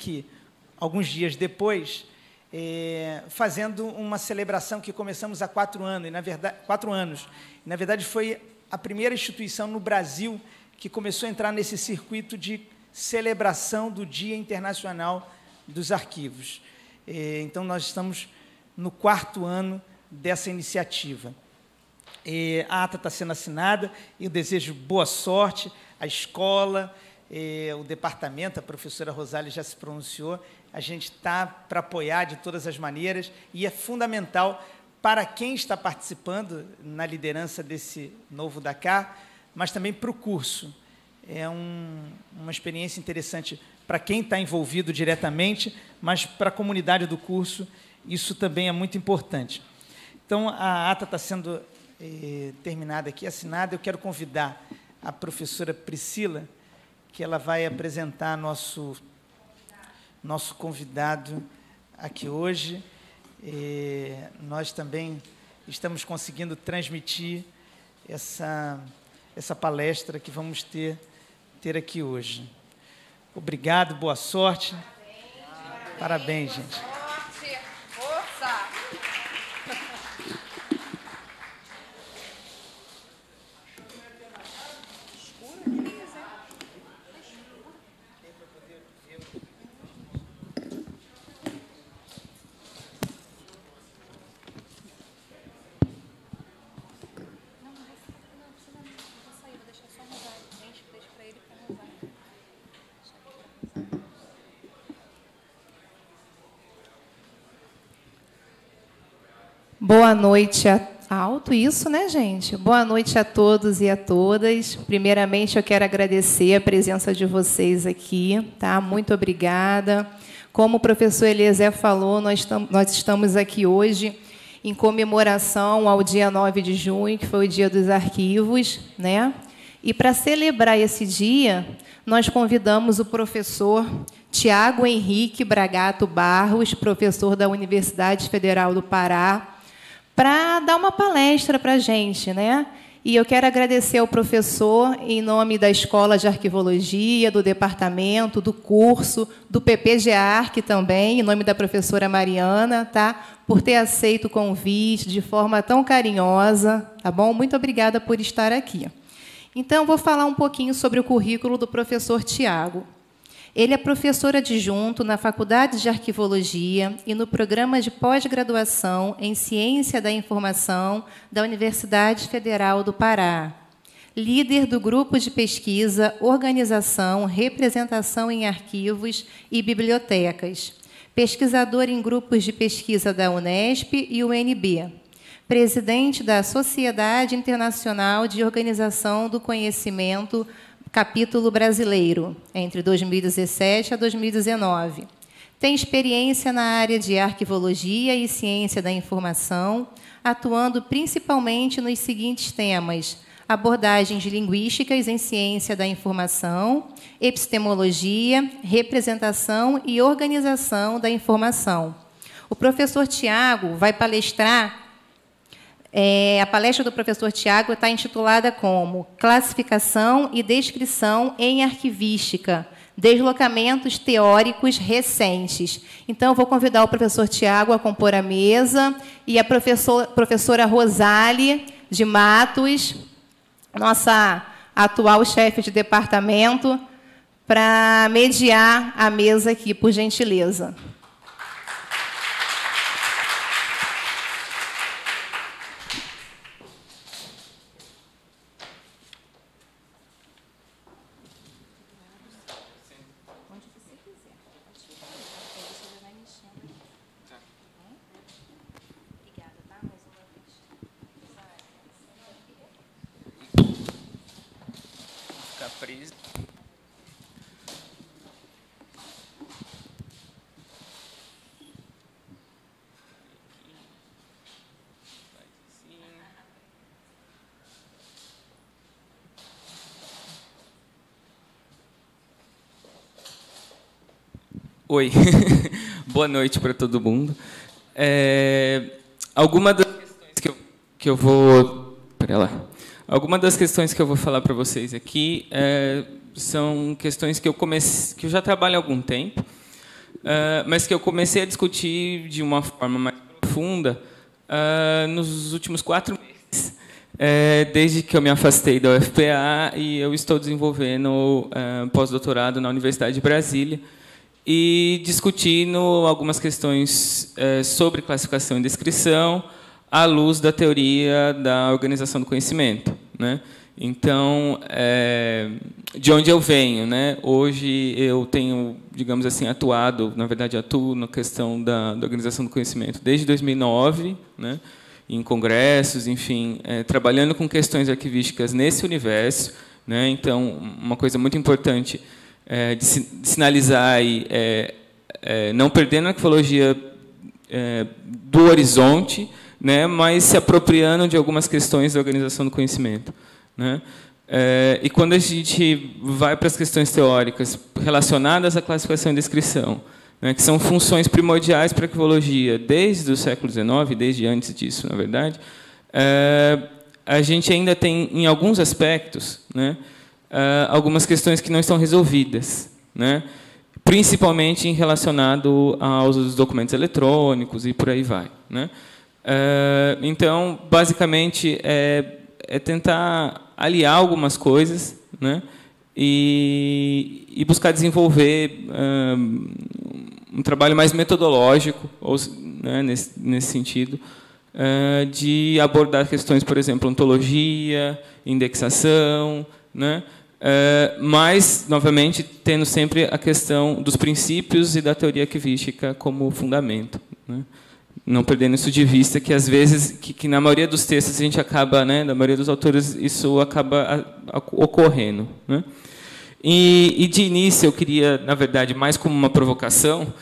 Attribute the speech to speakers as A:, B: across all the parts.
A: aqui, alguns dias depois, fazendo uma celebração que começamos há 4 anos, e, na verdade, foi a primeira instituição no Brasil que começou a entrar nesse circuito de celebração do Dia Internacional dos Arquivos. Então, nós estamos no 4º ano dessa iniciativa. A ata está sendo assinada e eu desejo boa sorte à escola, o departamento, a professora Rosália já se pronunciou, a gente está para apoiar de todas as maneiras e é fundamental para quem está participando na liderança desse novo Dakar, mas também para o curso. É uma experiência interessante para quem está envolvido diretamente, mas para a comunidade do curso isso também é muito importante. Então, a ata está sendo terminada aqui, assinada. Eu quero convidar a professora Priscila, que ela vai apresentar nosso convidado aqui hoje. Nós também estamos conseguindo transmitir essa palestra que vamos ter aqui hoje. Obrigado, boa sorte. Parabéns, gente.
B: Sorte, força.
C: Boa noite alto isso, né, gente? Boa noite a todos e a todas. Primeiramente, eu quero agradecer a presença de vocês aqui, tá? Muito obrigada. Como o professor Eliezer falou, nós estamos aqui hoje em comemoração ao dia 9 de junho, que foi o Dia dos Arquivos, né? E, para celebrar esse dia, nós convidamos o professor Tiago Henrique Bragato Barros, professor da Universidade Federal do Pará, para dar uma palestra para a gente, né? E eu quero agradecer ao professor, em nome da Escola de Arquivologia, do departamento, do curso, do PPG-Arq também, em nome da professora Mariana, tá? Por ter aceito o convite de forma tão carinhosa, tá bom? Muito obrigada por estar aqui. Então, vou falar um pouquinho sobre o currículo do professor Tiago. Ele é professor adjunto na Faculdade de Arquivologia e no Programa de Pós-Graduação em Ciência da Informação da Universidade Federal do Pará. Líder do Grupo de Pesquisa, Organização, Representação em Arquivos e Bibliotecas. Pesquisador em grupos de pesquisa da Unesp e UNB. Presidente da Sociedade Internacional de Organização do Conhecimento, capítulo brasileiro, entre 2017 a 2019. Tem experiência na área de arquivologia e ciência da informação, atuando principalmente nos seguintes temas: abordagens linguísticas em ciência da informação, epistemologia, representação e organização da informação. O professor Tiago vai palestrar. A palestra do professor Tiago está intitulada como Classificação e Descrição em Arquivística, Deslocamentos Teóricos Recentes. Então, eu vou convidar o professor Tiago a compor a mesa e a professora Rosália de Matos, nossa atual chefe de departamento, para mediar a mesa aqui, por gentileza.
D: Oi, boa noite para todo mundo. Algumas das questões que eu vou... Pera lá. Algumas das questões que eu vou falar para vocês aqui são questões que eu já trabalho há algum tempo, mas que eu comecei a discutir de uma forma mais profunda nos últimos 4 meses, desde que eu me afastei da UFPA e eu estou desenvolvendo pós-doutorado na Universidade de Brasília e discutindo algumas questões sobre classificação e descrição à luz da teoria da organização do conhecimento, né? Então, de onde eu venho, né? Hoje eu tenho, digamos assim, atuado, na verdade atuo na questão da organização do conhecimento desde 2009, né? Em congressos, enfim, trabalhando com questões arquivísticas nesse universo, né? Então, uma coisa muito importante de sinalizar aí, não perdendo a arqueologia do horizonte, né? Mas se apropriando de algumas questões da organização do conhecimento, né? E quando a gente vai para as questões teóricas relacionadas à classificação e descrição, né, que são funções primordiais para a arqueologia desde o século XIX, desde antes disso, na verdade, a gente ainda tem, em alguns aspectos, né, algumas questões que não estão resolvidas, né, principalmente em relacionado aos documentos eletrônicos e por aí vai, né. Então, basicamente, é tentar aliar algumas coisas, né, e buscar desenvolver um trabalho mais metodológico, né, nesse sentido, de abordar questões, por exemplo, ontologia, indexação, né, mas, novamente, tendo sempre a questão dos princípios e da teoria arquivística como fundamento, né. Não perdendo isso de vista, que às vezes, que na maioria dos textos a gente acaba, né, na maioria dos autores, isso acaba ocorrendo, né? E de início eu queria, na verdade, mais como uma provocação,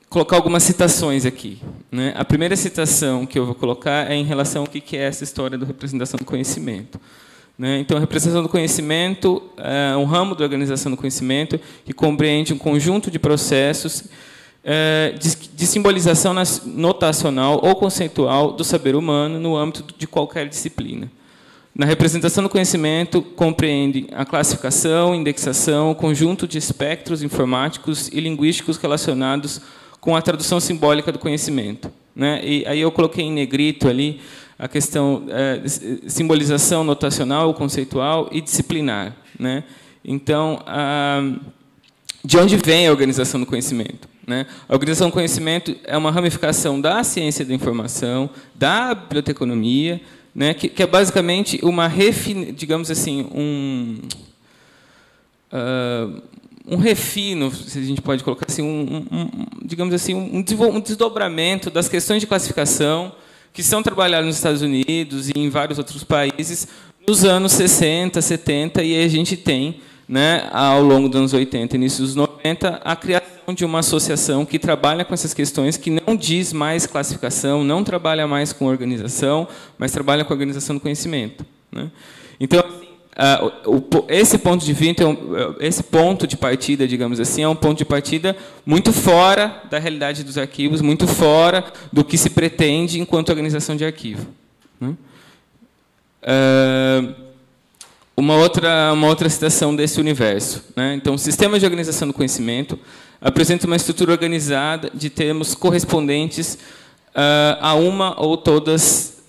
D: colocar algumas citações aqui, né? A primeira citação que eu vou colocar é em relação ao que é essa história da representação do conhecimento, né? Então, a representação do conhecimento é um ramo da organização do conhecimento que compreende um conjunto de processos de simbolização notacional ou conceitual do saber humano no âmbito de qualquer disciplina. Na representação do conhecimento, compreende a classificação, indexação, conjunto de espectros informáticos e linguísticos relacionados com a tradução simbólica do conhecimento, né? E aí eu coloquei em negrito ali a questão simbolização notacional ou conceitual e disciplinar, né? Então, de onde vem a organização do conhecimento, né? A organização do conhecimento é uma ramificação da ciência da informação, da biblioteconomia, né, que é basicamente uma digamos assim, um refino, se a gente pode colocar assim, digamos assim, um desdobramento das questões de classificação que são trabalhadas nos Estados Unidos e em vários outros países nos anos 60, 70, e aí a gente tem, né, ao longo dos anos 80 e início dos 90, a criação de uma associação que trabalha com essas questões, que não diz mais classificação, não trabalha mais com organização, mas trabalha com a organização do conhecimento, né? Então, esse ponto de vista, esse ponto de partida, digamos assim, é um ponto de partida muito fora da realidade dos arquivos, muito fora do que se pretende enquanto organização de arquivo, né? Uma outra citação desse universo, né? Então, o sistema de organização do conhecimento apresenta uma estrutura organizada de termos correspondentes a uma ou todas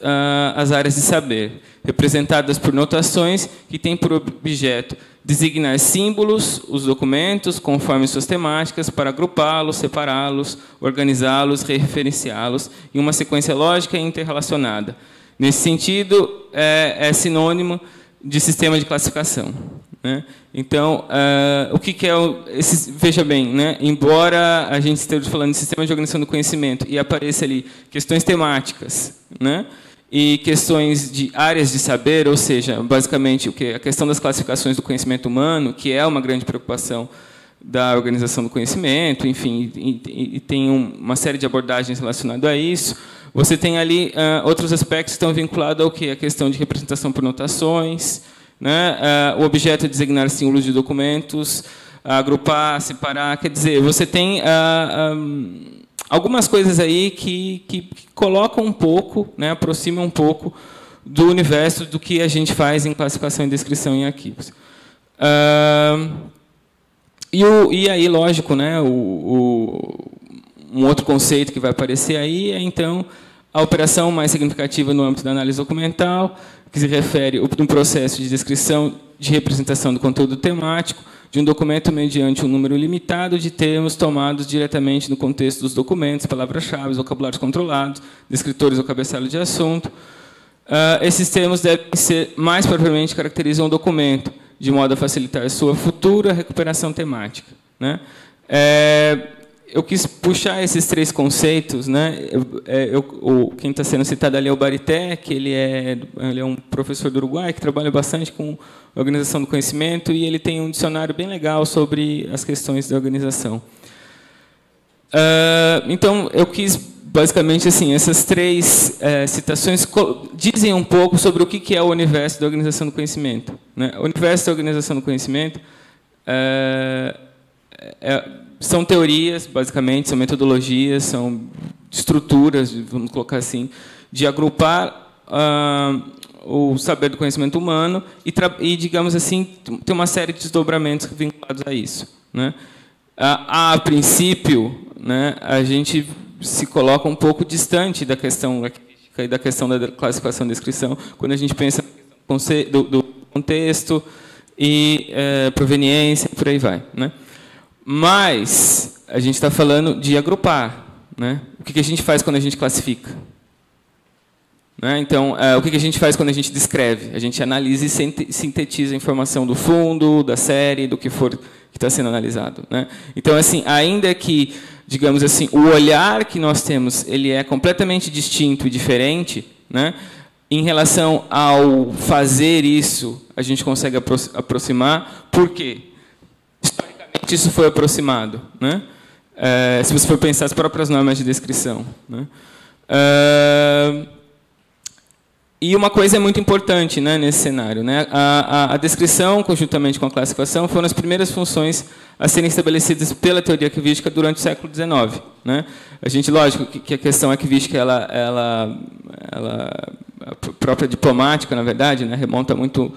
D: as áreas de saber, representadas por notações que têm por objeto designar símbolos, os documentos, conforme suas temáticas, para agrupá-los, separá-los, organizá-los, referenciá-los em uma sequência lógica e interrelacionada. Nesse sentido, é sinônimo de sistema de classificação, né? Então, o que é veja bem, né? Embora a gente esteja falando de sistema de organização do conhecimento e apareça ali questões temáticas, né, e questões de áreas de saber, ou seja, basicamente a questão das classificações do conhecimento humano, que é uma grande preocupação da organização do conhecimento, enfim, e tem uma série de abordagens relacionadas a isso. Você tem ali outros aspectos que estão vinculados ao que? A questão de representação por notações, né? O objeto é designar símbolos de documentos, agrupar, separar. Quer dizer, você tem algumas coisas aí que colocam um pouco, né, aproximam um pouco do universo do que a gente faz em classificação e descrição em arquivos. E aí, lógico, né, um outro conceito que vai aparecer aí é, então, a operação mais significativa no âmbito da análise documental, que se refere a um processo de descrição de representação do conteúdo temático de um documento mediante um número limitado de termos tomados diretamente no contexto dos documentos, palavras-chave, vocabulários controlados, descritores ou cabeçalho de assunto. Esses termos devem ser, mais propriamente, caracterizam o documento, de modo a facilitar sua futura recuperação temática, né? Eu quis puxar esses 3 conceitos, né? Quem está sendo citado ali é o Baritek, ele é um professor do Uruguai que trabalha bastante com organização do conhecimento e ele tem um dicionário bem legal sobre as questões da organização. Então, eu quis, basicamente, assim, essas 3 citações dizem um pouco sobre o que é o universo da organização do conhecimento, né? O universo da organização do conhecimento são teorias, basicamente, são metodologias, são estruturas, vamos colocar assim, de agrupar o saber do conhecimento humano e, digamos assim, tem uma série de desdobramentos vinculados a isso, né? A princípio, né, a gente se coloca um pouco distante da questão arquivística e da questão da classificação e descrição, quando a gente pensa do contexto e proveniência, por aí vai, né? Mas a gente está falando de agrupar, né? O que a gente faz quando a gente classifica? Né? Então, o que a gente faz quando a gente descreve? A gente analisa e sintetiza a informação do fundo, da série, do que for que está sendo analisado, né? Então, assim, ainda que, digamos assim, o olhar que nós temos ele é completamente distinto e diferente, né? Em relação ao fazer isso, a gente consegue aproximar. Por quê? Isso foi aproximado, né? Se você for pensar as próprias normas de descrição, né? E uma coisa é muito importante, né, nesse cenário, né? A descrição, conjuntamente com a classificação, foram as primeiras funções a serem estabelecidas pela teoria arquivística durante o século XIX, né? A gente, lógico, que a questão arquivística, a própria diplomática, na verdade, né, remonta muito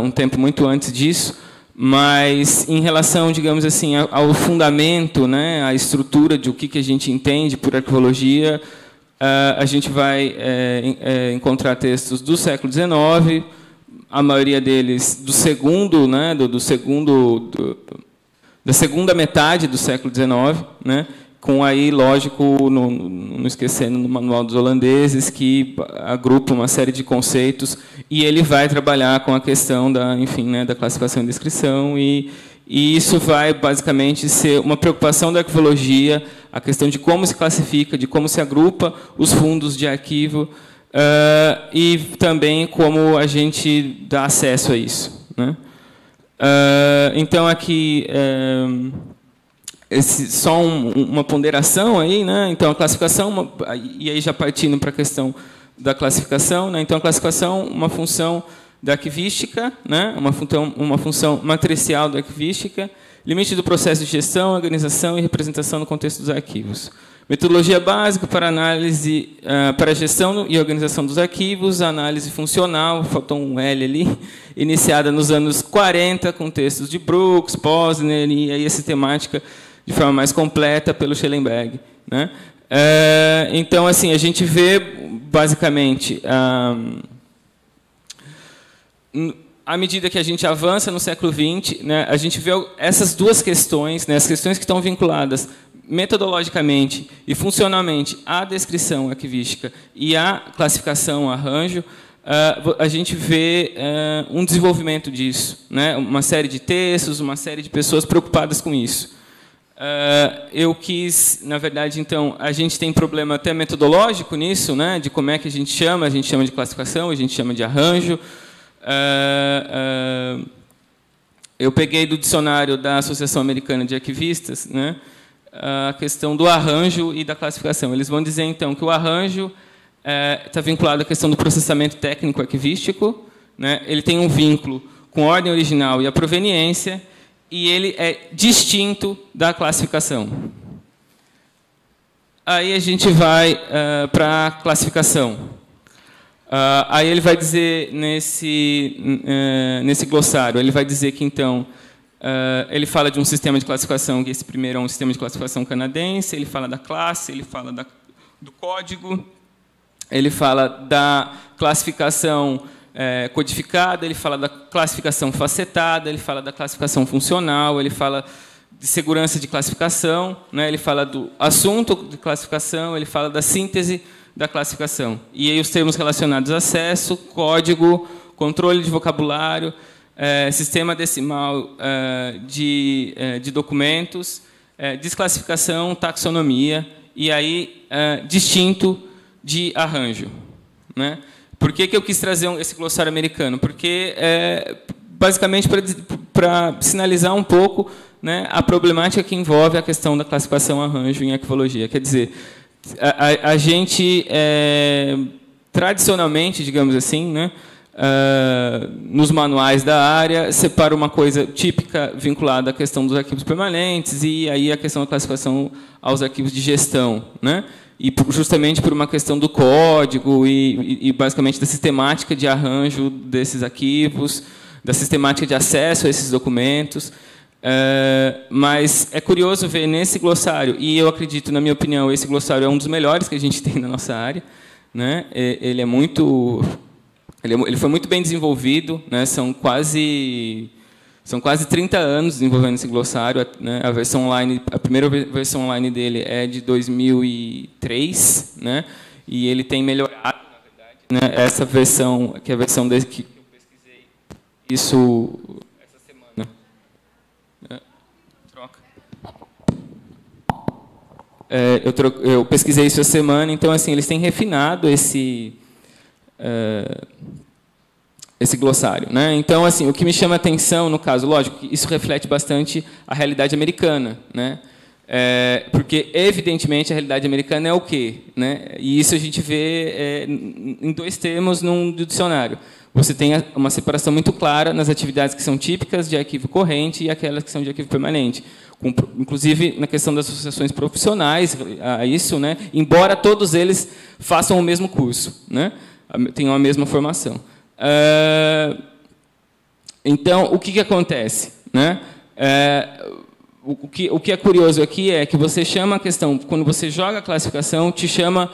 D: um tempo muito antes disso. Mas, em relação, digamos assim, ao fundamento, né, à estrutura de o que a gente entende por arqueologia, a gente vai encontrar textos do século XIX, a maioria deles do segundo, né, da segunda metade do século XIX, né, com aí, lógico, não esquecendo no Manual dos Holandeses, que agrupa uma série de conceitos, e ele vai trabalhar com a questão da, enfim, né, da classificação e descrição, e isso vai, basicamente, ser uma preocupação da arqueologia, a questão de como se classifica, de como se agrupa os fundos de arquivo, e também como a gente dá acesso a isso, né? Então, aqui... só uma ponderação aí, né? Então a classificação, e aí já partindo para a questão da classificação, né? Então a classificação, uma função da arquivística, né? Uma função matricial da arquivística, limite do processo de gestão, organização e representação no contexto dos arquivos. Metodologia básica para análise, para a gestão e organização dos arquivos, análise funcional, faltou um L ali, iniciada nos anos 40, com textos de Brooks, Posner, e aí essa temática de forma mais completa pelo Schellenberg, né? Então, assim, a gente vê, basicamente, à medida que a gente avança no século XX, né, a gente vê essas duas questões, né, as questões que estão vinculadas metodologicamente e funcionalmente à descrição arquivística e à classificação, arranjo, a gente vê um desenvolvimento disso, né, uma série de textos, uma série de pessoas preocupadas com isso. Eu quis, na verdade, então, a gente tem problema até metodológico nisso, né, de como é que a gente chama de classificação, a gente chama de arranjo. Eu peguei do dicionário da Associação Americana de Arquivistas, né, a questão do arranjo e da classificação. Eles vão dizer, então, que o arranjo está vinculado à questão do processamento técnico arquivístico, né, ele tem um vínculo com a ordem original e a proveniência, e ele é distinto da classificação. Aí a gente vai para a classificação. Aí ele vai dizer, nesse glossário, ele vai dizer que, então, Ele fala de um sistema de classificação, que esse primeiro é um sistema de classificação canadense, ele fala da classe, ele fala do código, ele fala da classificação codificada, ele fala da classificação facetada, ele fala da classificação funcional, ele fala de segurança de classificação, né? Ele fala do assunto de classificação, ele fala da síntese da classificação. E aí os termos relacionados a acesso, código, controle de vocabulário, sistema decimal de documentos, desclassificação, taxonomia, e aí distinto de arranjo, né? Por que eu quis trazer esse glossário americano? Porque, basicamente, para sinalizar um pouco, né, a problemática que envolve a questão da classificação arranjo em arquivologia. Quer dizer, a gente, tradicionalmente, digamos assim, né, nos manuais da área, separa uma coisa típica vinculada à questão dos arquivos permanentes e aí a questão da classificação aos arquivos de gestão, né? E justamente por uma questão do código e basicamente da sistemática de arranjo desses arquivos, da sistemática de acesso a esses documentos. Mas é curioso ver nesse glossário, e eu acredito, na minha opinião, esse glossário é um dos melhores que a gente tem na nossa área, né? Ele foi muito bem desenvolvido, né? São quase 30 anos desenvolvendo esse glossário, né? A primeira versão online dele é de 2003, né? E ele tem melhorado, na verdade, né? Essa versão, que é a versão que eu pesquisei isso essa semana. Troca. Eu pesquisei isso essa semana, então assim eles têm refinado esse glossário, né? Então, assim, o que me chama a atenção, no caso, lógico, que isso reflete bastante a realidade americana, né? Porque, evidentemente, a realidade americana é o quê, né? E isso a gente vê em dois termos num dicionário. Você tem uma separação muito clara nas atividades que são típicas de arquivo corrente e aquelas que são de arquivo permanente. Inclusive, na questão das associações profissionais, a isso, né? Embora todos eles façam o mesmo curso, né? Tenham a mesma formação. Então, o que acontece, né? O que é curioso aqui é que você chama a questão, quando você joga a classificação, te chama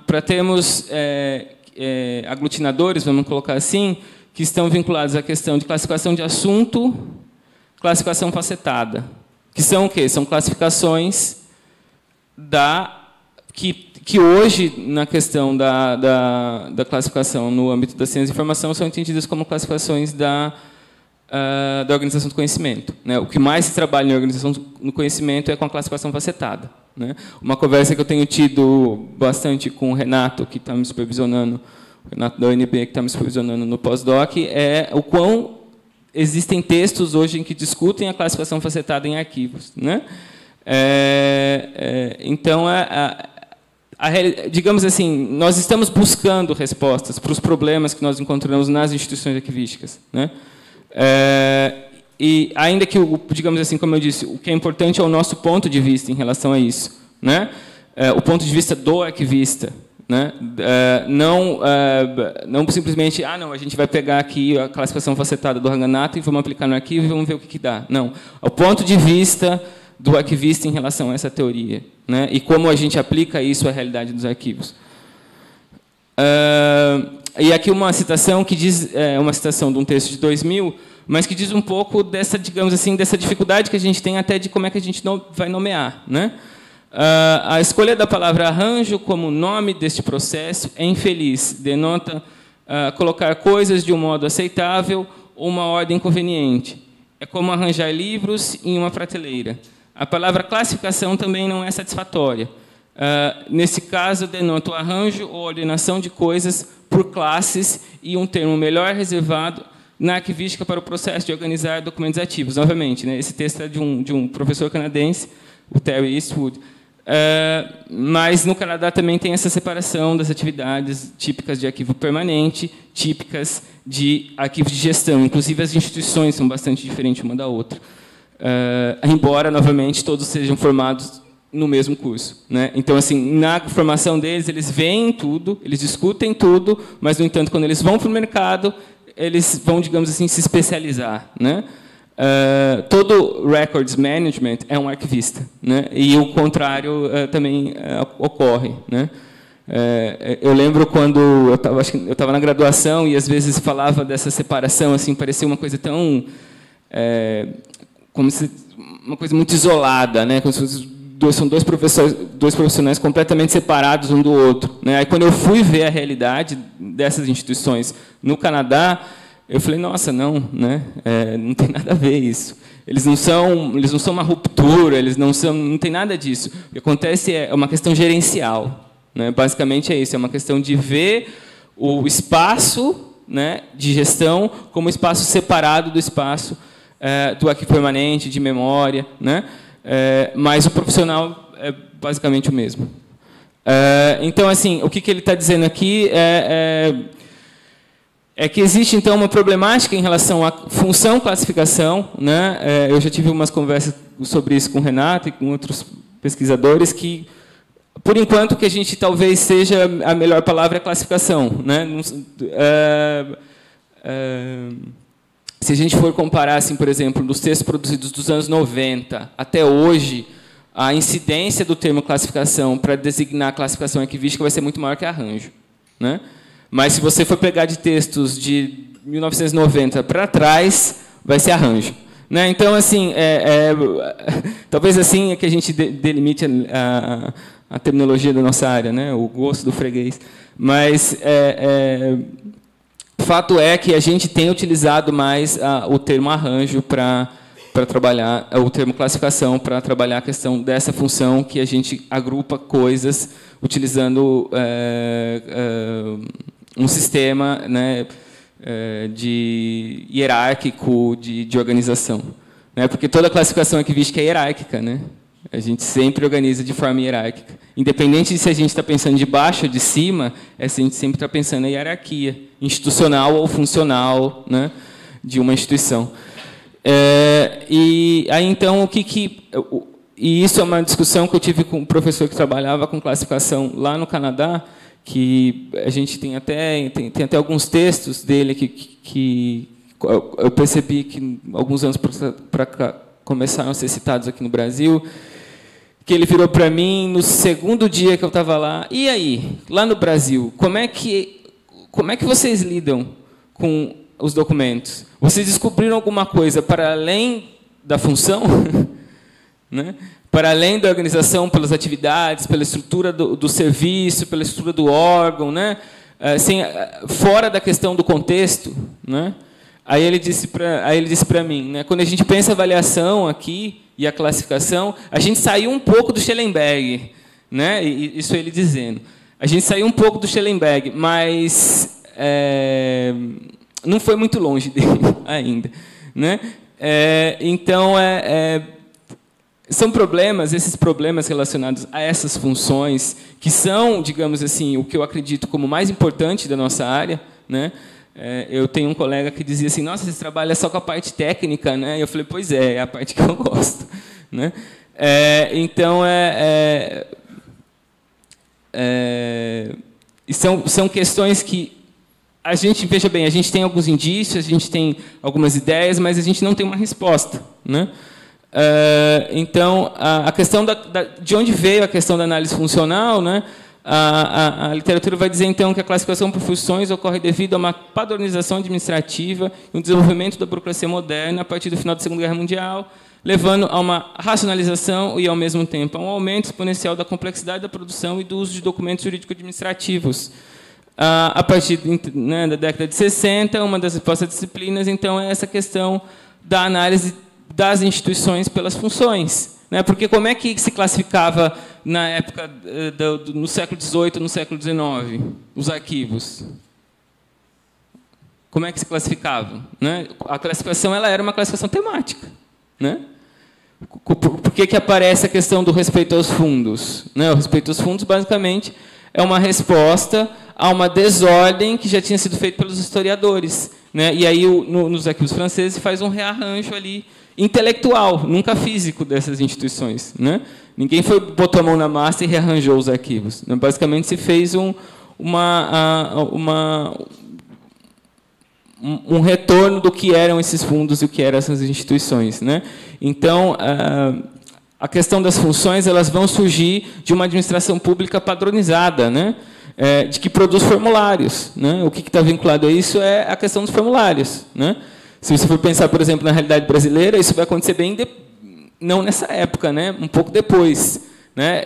D: para termos aglutinadores, vamos colocar assim, que estão vinculados à questão de classificação de assunto, classificação facetada, que são o quê? São classificações que hoje, na questão da classificação no âmbito da ciência da informação, são entendidas como classificações da organização do conhecimento, né? O que mais se trabalha em organização do conhecimento é com a classificação facetada, né? Uma conversa que eu tenho tido bastante com o Renato, que está me supervisionando, o Renato da UNB, que está me supervisionando no pós-doc, é o quão existem textos hoje em que discutem a classificação facetada em arquivos, né? Então, digamos assim, nós estamos buscando respostas para os problemas que nós encontramos nas instituições arquivísticas, né? E ainda que, digamos assim, como eu disse, o que é importante é o nosso ponto de vista em relação a isso, né? O ponto de vista do arquivista, né? Não simplesmente, não, a gente vai pegar aqui a classificação facetada do Ranganato e vamos aplicar no arquivo e vamos ver o que dá. Não, o ponto de vista do arquivista em relação a essa teoria, né? E como a gente aplica isso à realidade dos arquivos. E aqui uma citação que diz, uma citação de um texto de 2000, mas que diz um pouco dessa, digamos assim, dessa dificuldade que a gente tem até de como é que a gente vai nomear, né? A escolha da palavra arranjo como nome deste processo é infeliz, denota colocar coisas de um modo aceitável ou uma ordem conveniente. É como arranjar livros em uma prateleira. A palavra classificação também não é satisfatória. Nesse caso, denota o arranjo ou ordenação de coisas por classes e um termo melhor reservado na arquivística para o processo de organizar documentos ativos. Novamente, né, esse texto é de um professor canadense, o Terry Eastwood. Mas no Canadá também tem essa separação das atividades típicas de arquivo permanente, típicas de arquivo de gestão. Inclusive, as instituições são bastante diferentes uma da outra. Embora, novamente, todos sejam formados no mesmo curso, né? Então, assim, na formação deles, eles veem tudo, eles discutem tudo, mas, no entanto, quando eles vão para o mercado, eles vão, digamos assim, se especializar, né? todo records management é um arquivista, né? E o contrário também ocorre, né? Eu lembro quando eu estava na graduação e às vezes falava dessa separação, assim, parecia uma coisa tão como se uma coisa muito isolada, né? Como se são dois profissionais completamente separados um do outro, né? Aí quando eu fui ver a realidade dessas instituições no Canadá, eu falei, nossa, não, né? Não tem nada a ver isso. Eles não são uma ruptura, não tem nada disso. O que acontece é uma questão gerencial, né? Basicamente é isso, é uma questão de ver o espaço, né, de gestão como espaço separado do espaço do arquivo permanente, de memória, né? Mas o profissional é basicamente o mesmo. Então, assim, o que ele está dizendo aqui é que existe, então, uma problemática em relação à função classificação, né? Eu já tive umas conversas sobre isso com o Renato e com outros pesquisadores que, por enquanto, que a gente talvez seja a melhor palavra é classificação, né? Se a gente for comparar, assim, por exemplo, dos textos produzidos dos anos 90 até hoje, a incidência do termo classificação para designar a classificação arquivística vai ser muito maior que arranjo, né? Mas, se você for pegar de textos de 1990 para trás, vai ser arranjo, né? Então, assim, talvez assim é que a gente delimite a terminologia da nossa área, né? O gosto do freguês. Mas fato é que a gente tem utilizado mais o termo arranjo para trabalhar, o termo classificação para trabalhar a questão dessa função que a gente agrupa coisas utilizando um sistema, né, de hierárquico de organização, né? Porque toda classificação arquivística é hierárquica, né? A gente sempre organiza de forma hierárquica, independente de se a gente está pensando de baixo ou de cima, a gente sempre está pensando em hierarquia institucional ou funcional, né, de uma instituição. E aí, então, e isso é uma discussão que eu tive com um professor que trabalhava com classificação lá no Canadá, que a gente tem até alguns textos dele que eu percebi que alguns anos para cá começaram a ser citados aqui no Brasil, que ele virou para mim no segundo dia que eu estava lá. E aí, lá no Brasil, como é que vocês lidam com os documentos? Vocês descobriram alguma coisa para além da função? Né? Para além da organização pelas atividades, pela estrutura do serviço, pela estrutura do órgão, né? Fora da questão do contexto, né? Aí ele disse para mim, né? Quando a gente pensa a avaliação aqui e a classificação, a gente saiu um pouco do Schellenberg, né? Isso ele dizendo. A gente saiu um pouco do Schellenberg, mas não foi muito longe dele ainda, né? Então, são problemas, esses problemas relacionados a essas funções, que são, digamos assim, o que eu acredito como mais importante da nossa área, né? Eu tenho um colega que dizia assim, nossa, você trabalha só com a parte técnica, né? E eu falei, pois é a parte que eu gosto, né? Então, e são questões que a gente, veja bem, a gente tem alguns indícios, a gente tem algumas ideias, mas a gente não tem uma resposta, né? Então, a questão de onde veio a questão da análise funcional, né? A literatura vai dizer, então, que a classificação por funções ocorre devido a uma padronização administrativa e um desenvolvimento da burocracia moderna a partir do final da Segunda Guerra Mundial, levando a uma racionalização e, ao mesmo tempo, a um aumento exponencial da complexidade da produção e do uso de documentos jurídico-administrativos. A partir, né, da década de 60, uma das respostas disciplinas, então, é essa questão da análise das instituições pelas funções, né? Porque como é que se classificava na época no século XVIII, no século XIX, os arquivos? Como é que se classificavam, né? A classificação era uma classificação temática, né? Por que aparece a questão do respeito aos fundos, né? O respeito aos fundos, basicamente, é uma resposta a uma desordem que já tinha sido feita pelos historiadores, né? E aí, nos arquivos franceses, faz um rearranjo ali intelectual, nunca físico, dessas instituições, né? Ninguém botou a mão na massa e rearranjou os arquivos, né? Basicamente, se fez um retorno do que eram esses fundos e o que eram essas instituições, né? Então, a questão das funções, elas vão surgir de uma administração pública padronizada, né? De que produz formulários, né? O que está vinculado a isso é a questão dos formulários, né? Se você for pensar, por exemplo, na realidade brasileira, isso vai acontecer não nessa época, né? Um pouco depois, né?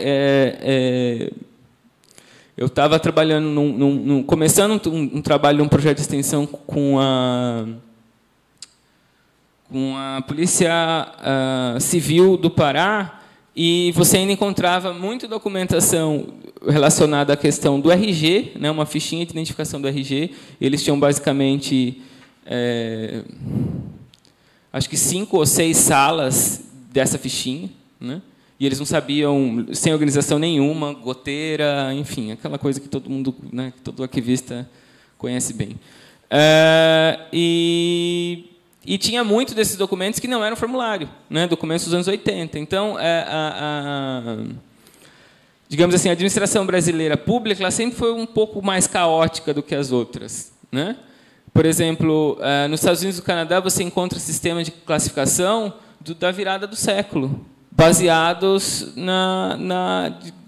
D: Eu estava trabalhando começando um trabalho num projeto de extensão com a Polícia Civil do Pará, e você ainda encontrava muita documentação relacionada à questão do RG, né, uma fichinha de identificação do RG. Eles tinham basicamente, acho que 5 ou 6 salas dessa fichinha, né? E eles não sabiam, sem organização nenhuma, goteira, enfim, aquela coisa que todo mundo, né, que todo arquivista conhece bem. E tinha muito desses documentos que não eram formulário, né, documentos dos anos 80. Então, digamos assim, a administração brasileira pública ela sempre foi um pouco mais caótica do que as outras, né? Por exemplo, nos Estados Unidos e no Canadá, você encontra sistemas de classificação da virada do século, baseados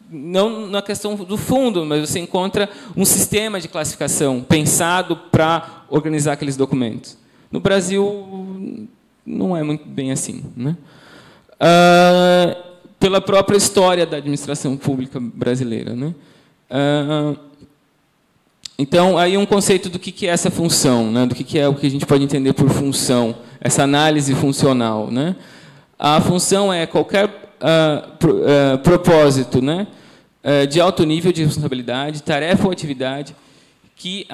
D: não na questão do fundo, mas você encontra um sistema de classificação pensado para organizar aqueles documentos. No Brasil, não é muito bem assim, né? Pela própria história da administração pública brasileira, né? Então, aí um conceito do que é essa função, né? Do que é o que a gente pode entender por função, essa análise funcional, né? A função é qualquer propósito, né? De alto nível de responsabilidade, tarefa ou atividade que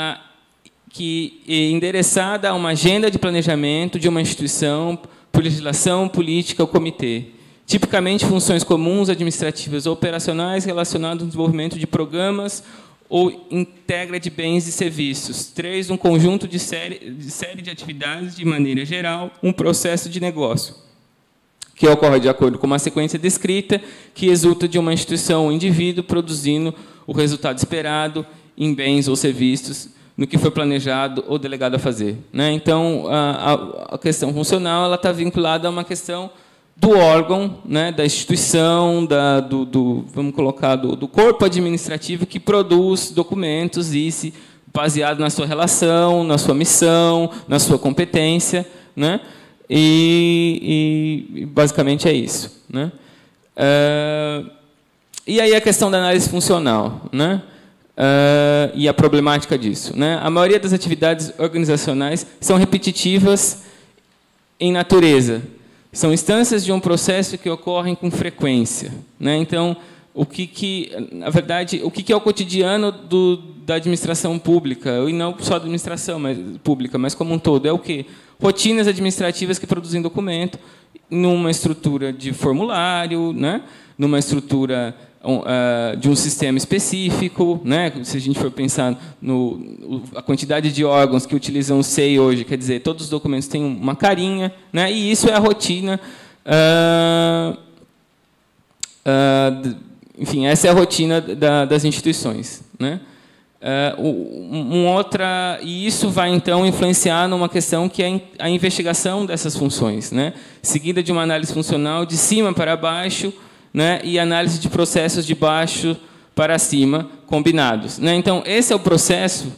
D: endereçada a uma agenda de planejamento de uma instituição, por legislação, política ou comitê. Tipicamente, funções comuns, administrativas ou operacionais relacionadas ao desenvolvimento de programas ou integra de bens e serviços. 3. Um conjunto de série de atividades de maneira geral, um processo de negócio, que ocorre de acordo com uma sequência descrita, que resulta de uma instituição ou indivíduo produzindo o resultado esperado em bens ou serviços, no que foi planejado ou delegado a fazer, né? Então, a questão funcional ela está vinculada a uma questão do órgão, né, da instituição, vamos colocar, do corpo administrativo que produz documentos, e baseado na sua relação, na sua missão, na sua competência, né? E basicamente é isso, né? E aí a questão da análise funcional, né? E a problemática disso, né? A maioria das atividades organizacionais são repetitivas em natureza. São instâncias de um processo que ocorrem com frequência, né? Então, na verdade, o que é o cotidiano da administração pública, e não só da administração pública, mas como um todo, é o quê? Rotinas administrativas que produzem documento numa estrutura de formulário, né? Numa estrutura de um sistema específico, né? Se a gente for pensar a quantidade de órgãos que utilizam o SEI hoje, quer dizer, todos os documentos têm uma carinha, né? E isso é a rotina. Enfim, essa é a rotina das instituições, né? E isso vai então influenciar numa questão que é a investigação dessas funções, né? Seguida de uma análise funcional de cima para baixo, né, e análise de processos de baixo para cima combinados, né? Então esse é um processo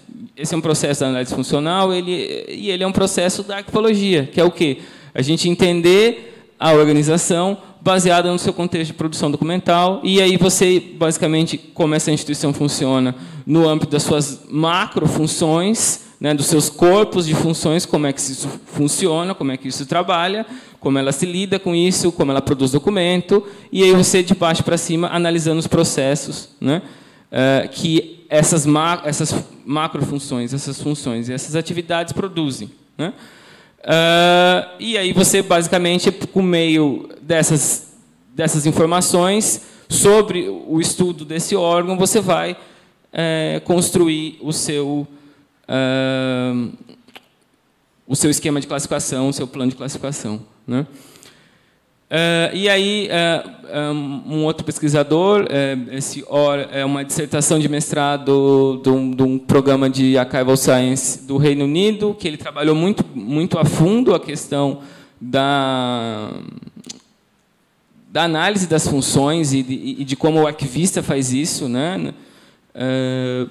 D: da análise funcional, ele é um processo da arquivologia, que é o quê? A gente entender a organização baseada no seu contexto de produção documental, e aí você basicamente como essa instituição funciona no âmbito das suas macrofunções, né, dos seus corpos de funções, como é que isso funciona, como é que isso trabalha, como ela se lida com isso, como ela produz documento, e aí você, de baixo para cima, analisando os processos, né, que essas macrofunções, essas funções e essas atividades produzem, né? E aí você, basicamente, por meio dessas informações sobre o estudo desse órgão, você vai construir o seu esquema de classificação, o seu plano de classificação, né? E aí, um outro pesquisador, é uma dissertação de mestrado de um programa de Archival Science do Reino Unido, que ele trabalhou muito a fundo a questão da análise das funções e de como o arquivista faz isso, né?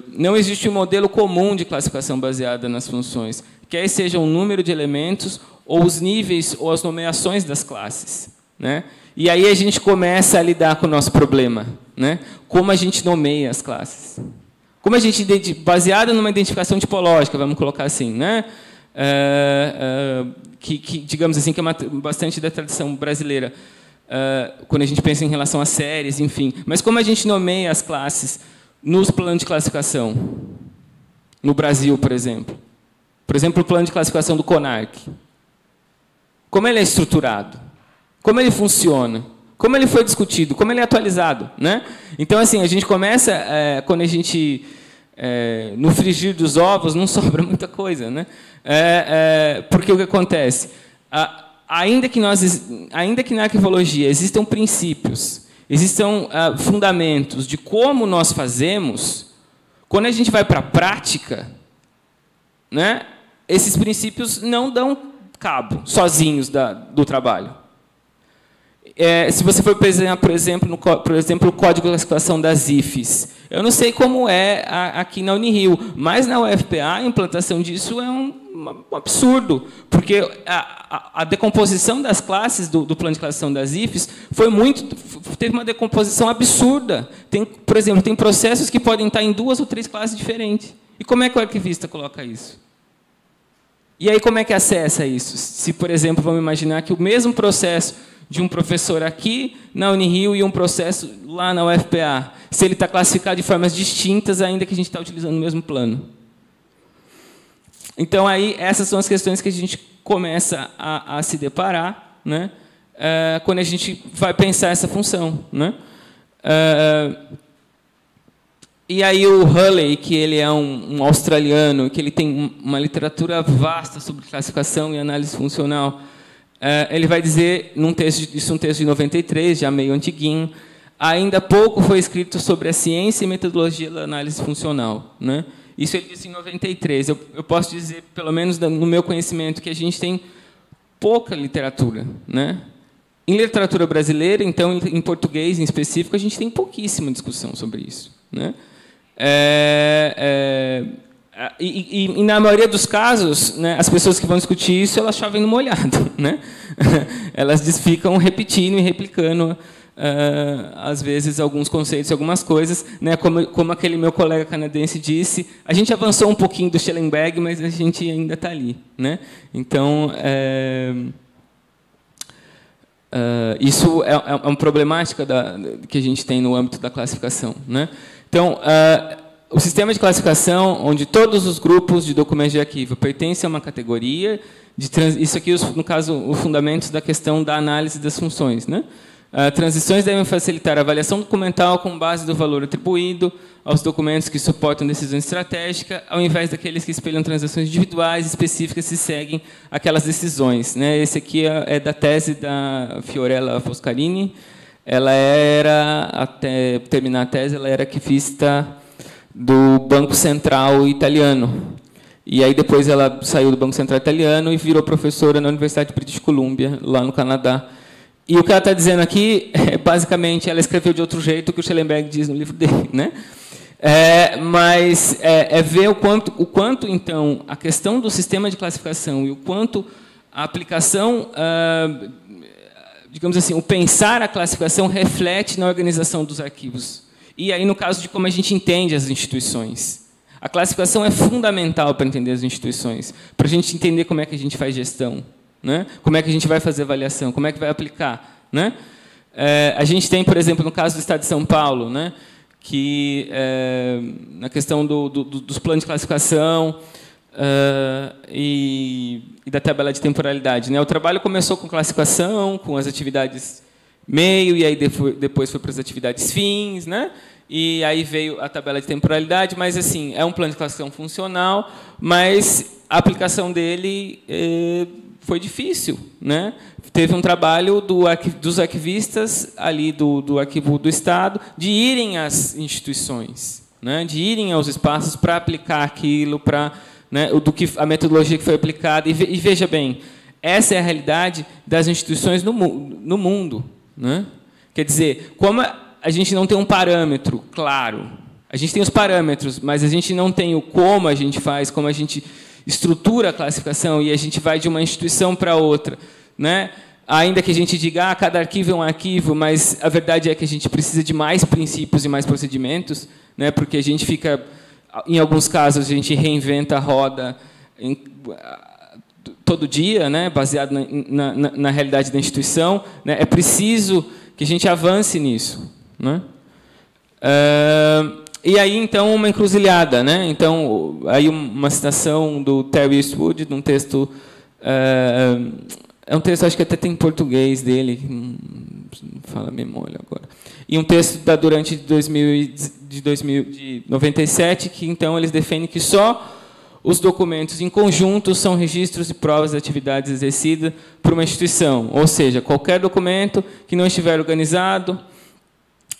D: Não existe um modelo comum de classificação baseada nas funções, quer seja o número de elementos, ou os níveis, ou as nomeações das classes, né? E aí a gente começa a lidar com o nosso problema, né? Como a gente nomeia as classes. Como a gente, baseado numa identificação tipológica, vamos colocar assim, né? Que digamos assim, que é bastante da tradição brasileira, quando a gente pensa em relação a séries, enfim. Mas como a gente nomeia as classes nos planos de classificação? No Brasil, por exemplo. Por exemplo, o plano de classificação do CONARC. Como ele é estruturado? Como ele funciona? Como ele foi discutido? Como ele é atualizado? Né? Então, assim, a gente começa, quando a gente... no frigir dos ovos, não sobra muita coisa. Né? Porque o que acontece? Ainda que na arquivologia existam princípios, existam fundamentos de como nós fazemos, quando a gente vai para a prática, né, esses princípios não dão cabo sozinhos do trabalho. Se você for pensar, por exemplo, o código de classificação das IFES, eu não sei como é aqui na Unirio, mas na UFPA a implantação disso é um absurdo, porque a decomposição das classes do plano de classificação das IFES teve uma decomposição absurda. Por exemplo, tem processos que podem estar em 2 ou 3 classes diferentes. E como é que o arquivista coloca isso? E aí, como é que acessa isso? Se, por exemplo, vamos imaginar que o mesmo processo de um professor aqui na Unirio e um processo lá na UFPA, se ele está classificado de formas distintas, ainda que a gente está utilizando o mesmo plano. Então, aí, essas são as questões que a gente começa a se deparar, né, quando a gente vai pensar essa função. Né? E aí o Hulley, que ele é um australiano, que ele tem uma literatura vasta sobre classificação e análise funcional, ele vai dizer, é um texto de 93, já meio antiguinho, ainda pouco foi escrito sobre a ciência e metodologia da análise funcional. Né? Isso ele disse em 93. Eu posso dizer, pelo menos no meu conhecimento, que a gente tem pouca literatura. Né? Em literatura brasileira, então, em português em específico, a gente tem pouquíssima discussão sobre isso. Né? E na maioria dos casos, né, as pessoas que vão discutir isso, elas chovem no molhado. Né? Elas ficam repetindo e replicando, às vezes, alguns conceitos, algumas coisas. Né? Como aquele meu colega canadense disse, a gente avançou um pouquinho do Schellenberg, mas a gente ainda está ali. Né? Então, isso é uma problemática que a gente tem no âmbito da classificação. Né? Então, o sistema de classificação, onde todos os grupos de documentos de arquivo pertencem a uma categoria, isso aqui, no caso, os fundamentos da questão da análise das funções. Né? Transições devem facilitar a avaliação documental com base do valor atribuído aos documentos que suportam decisões estratégicas, ao invés daqueles que espelham transações individuais específicas e seguem aquelas decisões. Né? Esse aqui é da tese da Fiorella Foscarini. Ela era, até terminar a tese, ela era arquivista do Banco Central italiano. E aí depois ela saiu do Banco Central italiano e virou professora na Universidade de British Columbia, lá no Canadá. E o que ela está dizendo aqui, basicamente, ela escreveu de outro jeito que o Schellenberg diz no livro dele. Né? Mas ver o quanto, então, a questão do sistema de classificação e o quanto a aplicação... digamos assim, o pensar a classificação reflete na organização dos arquivos. E aí, no caso de como a gente entende as instituições. A classificação é fundamental para entender as instituições, para a gente entender como é que a gente faz gestão, né? Como é que a gente vai fazer avaliação, como é que vai aplicar. Né? A gente tem, por exemplo, no caso do Estado de São Paulo, né, que, na questão dos planos de classificação, e da tabela de temporalidade. Né? O trabalho começou com classificação, com as atividades meio, e aí depois foi para as atividades fins, né? E aí veio a tabela de temporalidade, mas assim, é um plano de classificação funcional, mas a aplicação dele foi difícil. Né? teve um trabalho dos arquivistas ali do Arquivo do Estado de irem às instituições, né, de irem aos espaços para aplicar aquilo, para, né, a metodologia que foi aplicada. E veja bem, essa é a realidade das instituições no mundo, né? Quer dizer, como a gente não tem um parâmetro claro, a gente tem os parâmetros, mas a gente não tem o como a gente faz, como a gente estrutura a classificação, e a gente vai de uma instituição para outra, né? Ainda que a gente diga, cada arquivo é um arquivo, mas a verdade é que a gente precisa de mais princípios e mais procedimentos, né? Porque a gente fica, em alguns casos, a gente reinventa a roda todo dia, né? Baseado na realidade da instituição, né? É preciso que a gente avance nisso, né? E aí, então, uma encruzilhada, né? Então, aí uma citação do Terry Eastwood, de um texto... É um texto, acho que até tem em português dele, não fala a memória agora. E um texto da Durante de 97, que, então, eles defendem que só os documentos em conjunto são registros e provas de atividades exercidas por uma instituição. Ou seja, qualquer documento que não estiver organizado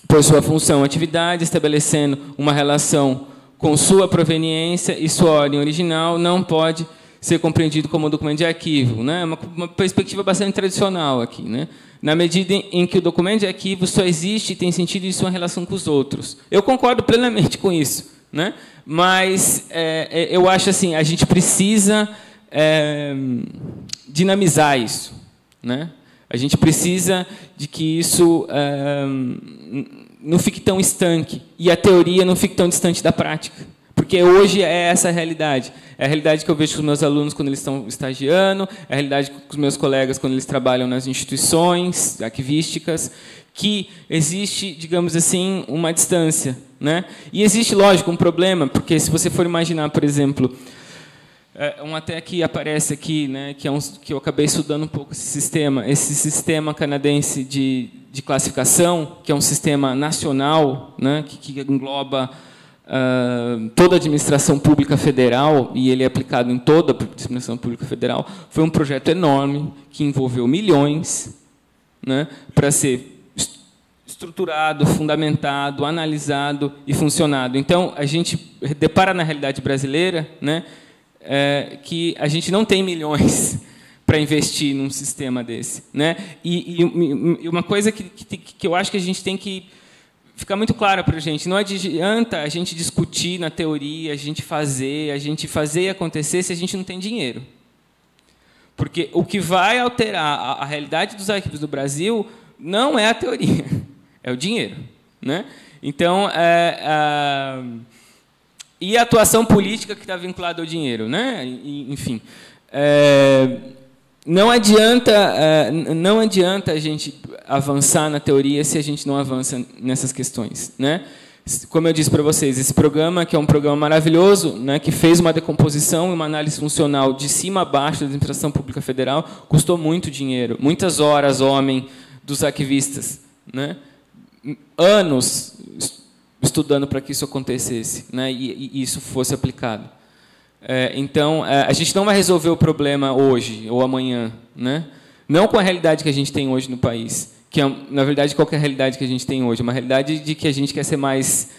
D: por sua função ou atividade, estabelecendo uma relação com sua proveniência e sua ordem original, não pode ser compreendido como um documento de arquivo, né? Uma perspectiva bastante tradicional aqui, né? Na medida em que o documento de arquivo só existe e tem sentido em sua relação com os outros. Eu concordo plenamente com isso, né? Mas eu acho assim, a gente precisa dinamizar isso, né? A gente precisa de que isso não fique tão estanque e a teoria não fique tão distante da prática. Porque hoje é essa a realidade. É a realidade que eu vejo com os meus alunos quando eles estão estagiando, é a realidade com os meus colegas quando eles trabalham nas instituições arquivísticas, que existe, digamos assim, uma distância, né? E existe, lógico, um problema, porque se você for imaginar, por exemplo, até que aparece aqui, né, que eu acabei estudando um pouco esse sistema canadense de classificação, que é um sistema nacional, né, que engloba toda a administração pública federal, e ele é aplicado em toda a administração pública federal. Foi um projeto enorme que envolveu milhões, né, para ser estruturado, fundamentado, analisado e funcionado. Então, a gente depara na realidade brasileira, né, que a gente não tem milhões para investir num sistema desse, né? E uma coisa que eu acho que a gente tem que ficar muito clara para a gente: não adianta a gente discutir na teoria, a gente fazer e acontecer se a gente não tem dinheiro. Porque o que vai alterar a realidade dos arquivos do Brasil não é a teoria, é o dinheiro, né? Então, e a atuação política que está vinculada ao dinheiro, né? Enfim, não adianta a gente avançar na teoria se a gente não avança nessas questões, né? Como eu disse para vocês, esse programa, que é um programa maravilhoso, né, que fez uma decomposição e uma análise funcional de cima a baixo da administração pública federal, custou muito dinheiro, muitas horas, homem, dos arquivistas, né? Anos estudando para que isso acontecesse, né, e isso fosse aplicado. Então, a gente não vai resolver o problema hoje ou amanhã, né? Não com a realidade que a gente tem hoje no país, que é, na verdade, qual que é a realidade que a gente tem hoje? Uma realidade de que a gente quer ser mais...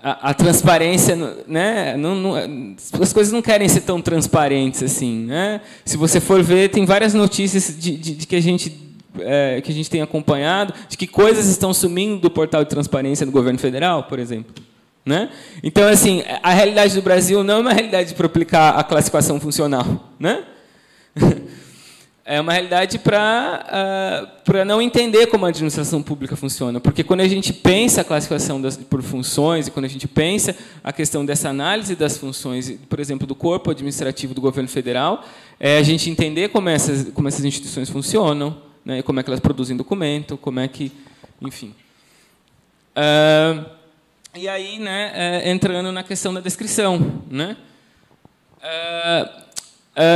D: A transparência, né? As coisas não querem ser tão transparentes assim, né? Se você for ver, tem várias notícias de que a gente tem acompanhado, de que coisas estão sumindo do portal de transparência do governo federal, por exemplo, né? Então, assim, a realidade do Brasil não é uma realidade para aplicar a classificação funcional, né? É uma realidade para não entender como a administração pública funciona. Porque quando a gente pensa a classificação por funções, e quando a gente pensa a questão dessa análise das funções, por exemplo, do corpo administrativo do governo federal, a gente entender como essas instituições funcionam, né, como é que elas produzem documento, como é que... Enfim. E aí, né, entrando na questão da descrição, né?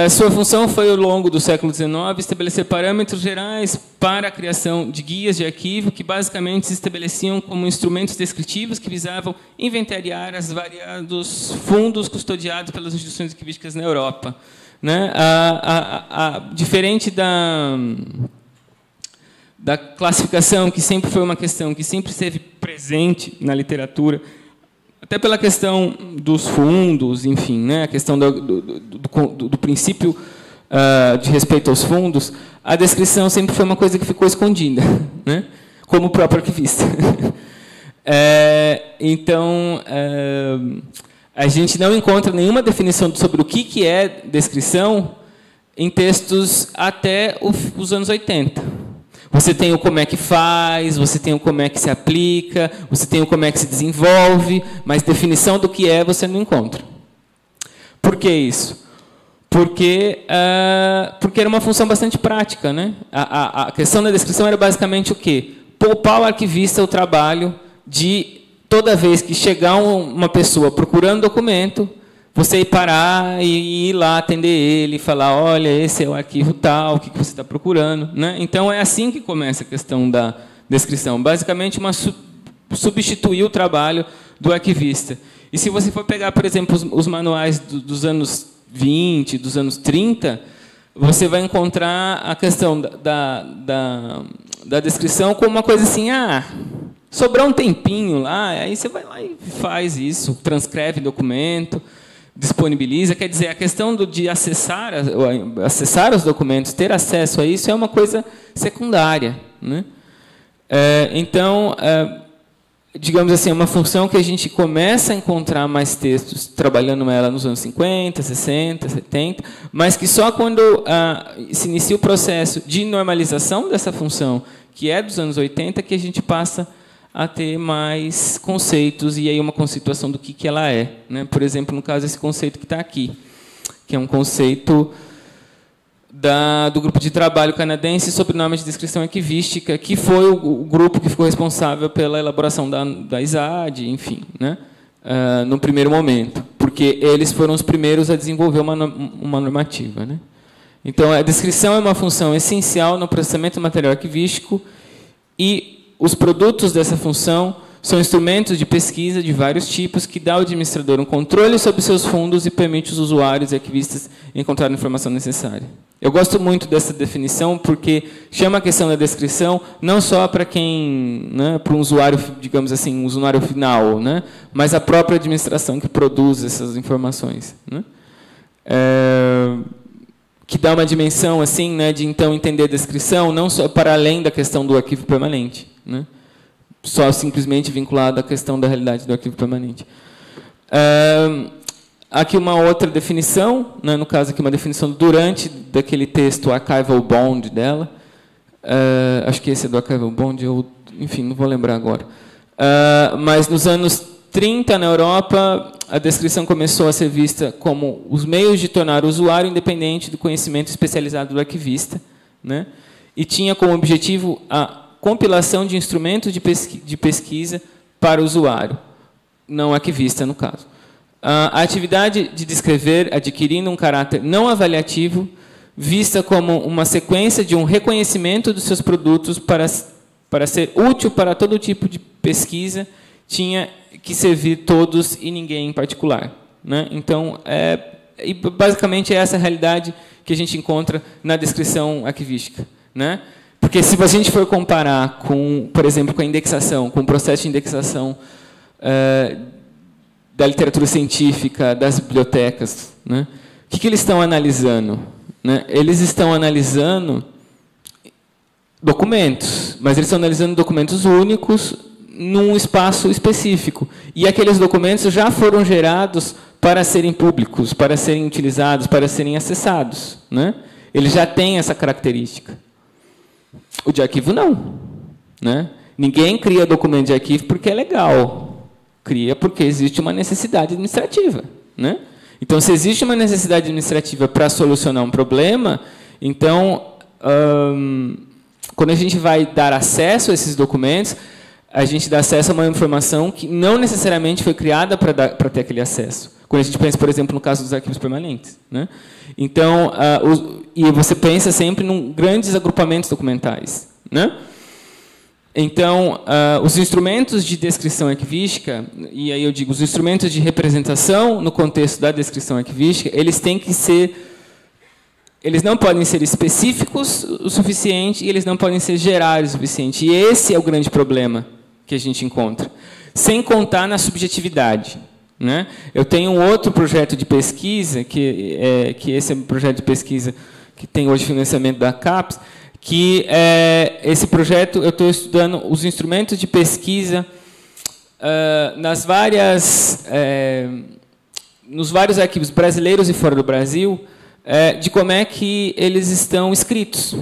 D: Sua função foi, ao longo do século XIX, estabelecer parâmetros gerais para a criação de guias de arquivo que, basicamente, se estabeleciam como instrumentos descritivos que visavam inventariar os variados fundos custodiados pelas instituições arquivísticas na Europa. né? Diferente da classificação, que sempre foi uma questão que sempre esteve presente na literatura, até pela questão dos fundos, enfim, né? A questão do princípio de respeito aos fundos, a descrição sempre foi uma coisa que ficou escondida, né? Como o próprio arquivista. Então, a gente não encontra nenhuma definição sobre o que é descrição em textos até os anos 80. Você tem o como é que faz, você tem o como é que se aplica, você tem o como é que se desenvolve, mas definição do que é você não encontra. Por que isso? Porque era uma função bastante prática, né? A questão da descrição era basicamente o quê? Poupar ao arquivista o trabalho de, toda vez que chegar uma pessoa procurando documento, você ir parar e ir lá atender ele, falar, olha, esse é o arquivo tal, o que você está procurando, né? Então, é assim que começa a questão da descrição. Basicamente, substituir o trabalho do arquivista. E se você for pegar, por exemplo, os manuais dos anos 20, dos anos 30, você vai encontrar a questão da descrição como uma coisa assim, sobrar um tempinho lá, aí você vai lá e faz isso, transcreve documento, disponibiliza. Quer dizer, a questão de acessar os documentos, ter acesso a isso, é uma coisa secundária, né? Então, digamos assim, é uma função que a gente começa a encontrar mais textos trabalhando ela nos anos 50, 60, 70, mas que só quando se inicia o processo de normalização dessa função, que é dos anos 80, que a gente passa a ter mais conceitos, e aí uma conceituação do que ela é, né? Por exemplo, no caso, esse conceito que está aqui, que é um conceito do grupo de trabalho canadense sobre normas de descrição arquivística, que foi o grupo que ficou responsável pela elaboração da ISAD, enfim, né? No primeiro momento, porque eles foram os primeiros a desenvolver uma normativa, né? Então, a descrição é uma função essencial no processamento do material arquivístico, e os produtos dessa função são instrumentos de pesquisa de vários tipos que dão ao administrador um controle sobre seus fundos e permite os usuários e arquivistas encontrar a informação necessária. Eu gosto muito dessa definição porque chama a questão da descrição não só para quem, né, para um usuário, digamos assim, um usuário final, né, mas a própria administração que produz essas informações, né? Que dá uma dimensão assim, né, de então entender a descrição não só para além da questão do arquivo permanente, né, só simplesmente vinculado à questão da realidade do arquivo permanente. Aqui uma outra definição, né, no caso aqui uma definição durante daquele texto archival bond dela, acho que esse é do archival bond, enfim, não vou lembrar agora. Mas nos anos 30, na Europa, a descrição começou a ser vista como os meios de tornar o usuário independente do conhecimento especializado do arquivista, né? E tinha como objetivo a compilação de instrumentos de pesquisa para o usuário, não arquivista, no caso. A atividade de descrever, adquirindo um caráter não avaliativo, vista como uma sequência de um reconhecimento dos seus produtos para ser útil para todo tipo de pesquisa, tinha que servir todos e ninguém em particular, né? Então, basicamente, é essa a realidade que a gente encontra na descrição arquivística, né? Porque se a gente for comparar com, por exemplo, com a indexação, com o processo de indexação da literatura científica, das bibliotecas, né? O que eles estão analisando, né? Eles estão analisando documentos, mas eles estão analisando documentos únicos num espaço específico. E aqueles documentos já foram gerados para serem públicos, para serem utilizados, para serem acessados, né? Ele já tem essa característica. O de arquivo não, né? Ninguém cria documento de arquivo porque é legal. Cria porque existe uma necessidade administrativa, né? Então, se existe uma necessidade administrativa para solucionar um problema, então, quando a gente vai dar acesso a esses documentos, a gente dá acesso a uma informação que não necessariamente foi criada para ter aquele acesso. Quando a gente pensa, por exemplo, no caso dos arquivos permanentes, né? Então, e você pensa sempre em grandes agrupamentos documentais, né? Então, os instrumentos de descrição arquivística, e aí eu digo, os instrumentos de representação no contexto da descrição arquivística, eles têm que ser eles não podem ser específicos o suficiente e eles não podem ser gerais o suficiente. E esse é o grande problema que a gente encontra. Sem contar na subjetividade, né? Eu tenho um outro projeto de pesquisa, que esse é um projeto de pesquisa que tem hoje financiamento da CAPES, que esse projeto eu estou estudando os instrumentos de pesquisa nos vários arquivos brasileiros e fora do Brasil, de como é que eles estão escritos.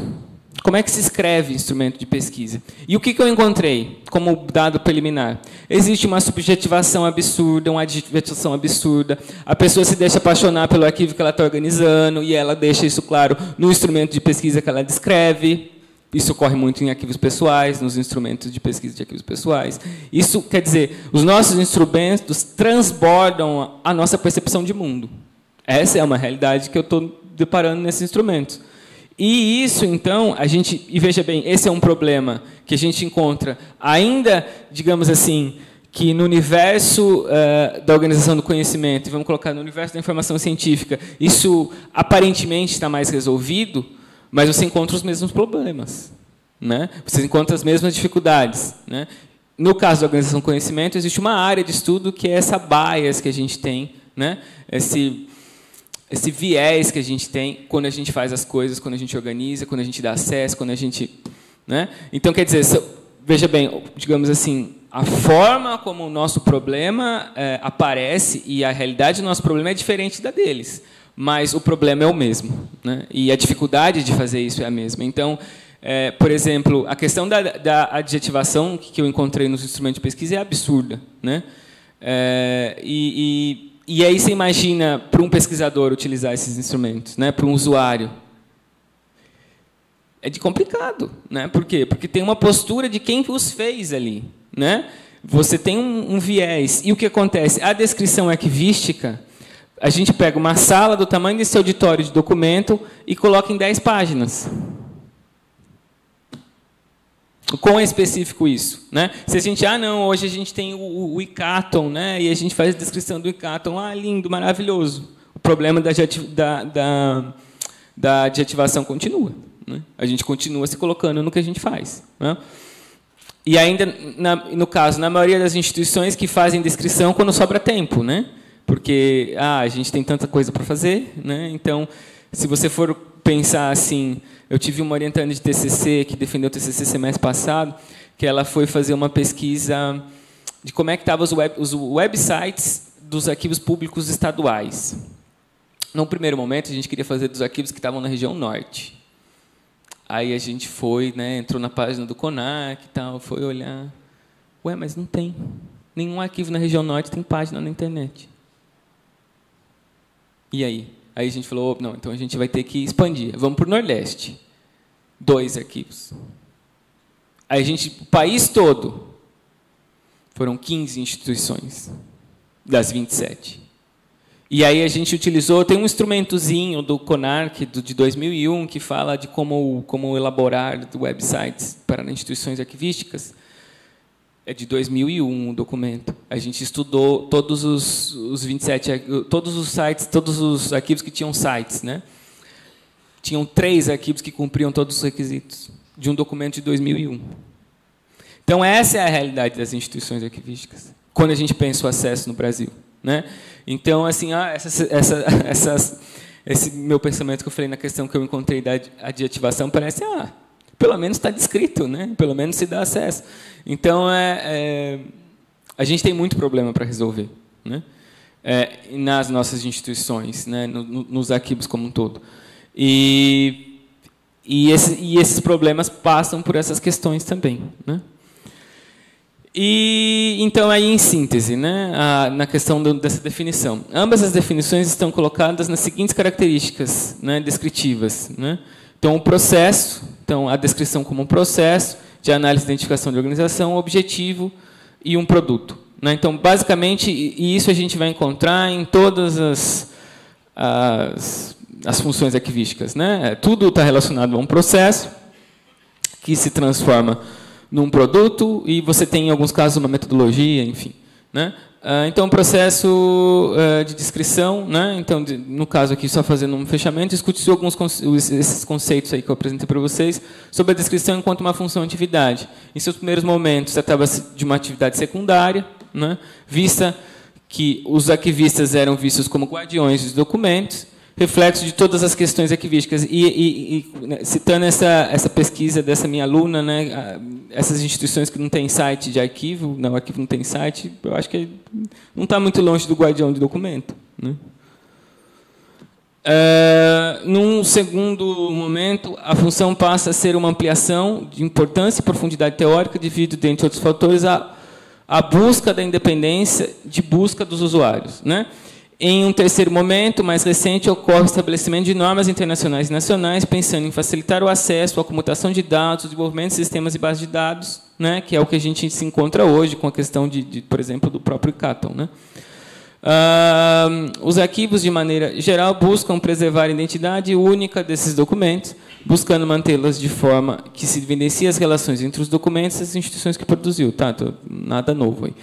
D: Como é que se escreve instrumento de pesquisa? E o que eu encontrei como dado preliminar? Existe uma subjetivação absurda, uma adjetivação absurda. A pessoa se deixa apaixonar pelo arquivo que ela está organizando e ela deixa isso claro no instrumento de pesquisa que ela descreve. Isso ocorre muito em arquivos pessoais, nos instrumentos de pesquisa de arquivos pessoais. Isso quer dizer, os nossos instrumentos transbordam a nossa percepção de mundo. Essa é uma realidade que eu estou deparando nesses instrumentos. E isso, então, e veja bem, esse é um problema que a gente encontra ainda, digamos assim, que no universo da organização do conhecimento, e vamos colocar no universo da informação científica, isso aparentemente está mais resolvido, mas você encontra os mesmos problemas, né? Você encontra as mesmas dificuldades, né? No caso da organização do conhecimento, existe uma área de estudo que é essa bias que a gente tem, né? Esse viés que a gente tem quando a gente faz as coisas, quando a gente organiza, quando a gente dá acesso, quando a gente... né? Então, quer dizer, veja bem, digamos assim, a forma como o nosso problema aparece e a realidade do nosso problema é diferente da deles, mas o problema é o mesmo, né? E a dificuldade de fazer isso é a mesma. Então, por exemplo, a questão da adjetivação que eu encontrei nos instrumentos de pesquisa é absurda, né? E aí você imagina para um pesquisador utilizar esses instrumentos, né? Para um usuário. É de complicado, né? Por quê? Porque tem uma postura de quem os fez ali, né? Você tem um viés. E o que acontece? A descrição arquivística, a gente pega uma sala do tamanho desse auditório de documento e coloca em 10 páginas. Quão é específico isso, né? Se a gente, não, hoje a gente tem o ICATON, né? E a gente faz a descrição do ICATON, lindo, maravilhoso. O problema da adjetivação continua, né? A gente continua se colocando no que a gente faz, né? E ainda, no caso, na maioria das instituições que fazem descrição quando sobra tempo, né? Porque a gente tem tanta coisa para fazer, né? Então, se você for pensar assim, eu tive uma orientanda de TCC que defendeu o TCC semestre passado, que ela foi fazer uma pesquisa de como é que estavam os websites dos arquivos públicos estaduais. Num primeiro momento, a gente queria fazer dos arquivos que estavam na região norte. Aí a gente foi, né, entrou na página do CONAC e tal, foi olhar. Mas não tem. Nenhum arquivo na região norte tem página na internet. E aí? Aí a gente falou, não, então a gente vai ter que expandir. Vamos para o Nordeste. 2 arquivos. Aí o país todo, foram 15 instituições, das 27. E aí a gente utilizou, tem um instrumentozinho do CONARC, de 2001, que fala de como elaborar websites para instituições arquivísticas. É de 2001 o documento. A gente estudou todos os 27, todos os sites, todos os arquivos que tinham sites, né? Tinham 3 arquivos que cumpriam todos os requisitos de um documento de 2001. Então essa é a realidade das instituições arquivísticas quando a gente pensa o acesso no Brasil, né? Então assim, esse meu pensamento que eu falei na questão que eu encontrei da adjetivação parece pelo menos está descrito, né? Pelo menos se dá acesso. Então, a gente tem muito problema para resolver, né? Nas nossas instituições, né? Nos arquivos como um todo. E esses problemas passam por essas questões também, né? E então, aí, em síntese, né? Na questão dessa definição. Ambas as definições estão colocadas nas seguintes características, né, descritivas, né? Então, o processo, a descrição como um processo de análise e identificação de organização, um objetivo e um produto, né? Então, basicamente, e isso a gente vai encontrar em todas as funções arquivísticas, né? Tudo está relacionado a um processo que se transforma num produto e você tem, em alguns casos, uma metodologia, enfim. né? Então, o processo de descrição, né? Então, no caso aqui, só fazendo um fechamento, discutir esses conceitos aí que eu apresentei para vocês sobre a descrição enquanto uma função de atividade. Em seus primeiros momentos, tratava-se de uma atividade secundária, né? Vista que os arquivistas eram vistos como guardiões dos documentos, reflexo de todas as questões arquivísticas. Citando essa pesquisa dessa minha aluna, né, essas instituições que não têm site de arquivo, o arquivo não tem site, eu acho que não está muito longe do guardião de documento, né? Num segundo momento, a função passa a ser uma ampliação de importância e profundidade teórica devido, dentre outros fatores, à busca da independência de busca dos usuários, né? Em um terceiro momento, mais recente, ocorre o estabelecimento de normas internacionais e nacionais, pensando em facilitar o acesso, a comutação de dados, o desenvolvimento de sistemas e bases de dados, né, que é o que a gente se encontra hoje com a questão, por exemplo, do próprio Caton, né? Os arquivos, de maneira geral, buscam preservar a identidade única desses documentos, buscando mantê-las de forma que se evidencie as relações entre os documentos e as instituições que produziu. Tá? Nada novo aí.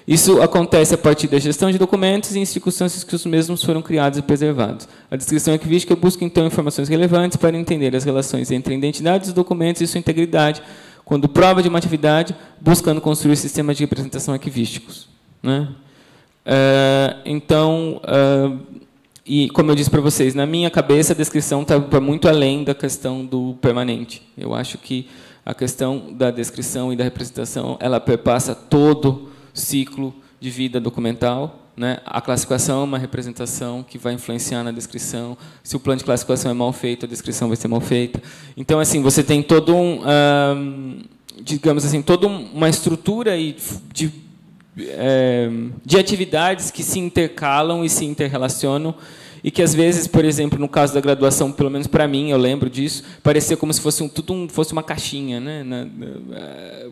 D: Isso acontece a partir da gestão de documentos e em circunstâncias que os mesmos foram criados e preservados. A descrição arquivística busca, então, informações relevantes para entender as relações entre a identidade dos documentos e sua integridade, quando prova de uma atividade, buscando construir sistemas de representação arquivísticos, né? Então, e como eu disse para vocês, na minha cabeça a descrição está muito além da questão do permanente. Eu acho que a questão da descrição e da representação ela perpassa todo ciclo de vida documental, né? A classificação é uma representação que vai influenciar na descrição. Se o plano de classificação é mal feito, a descrição vai ser mal feita. Então, assim, você tem todo digamos assim, toda uma estrutura de atividades que se intercalam e se interrelacionam e que, às vezes, por exemplo, no caso da graduação, pelo menos para mim, eu lembro disso, parecia como se fosse fosse uma caixinha, né?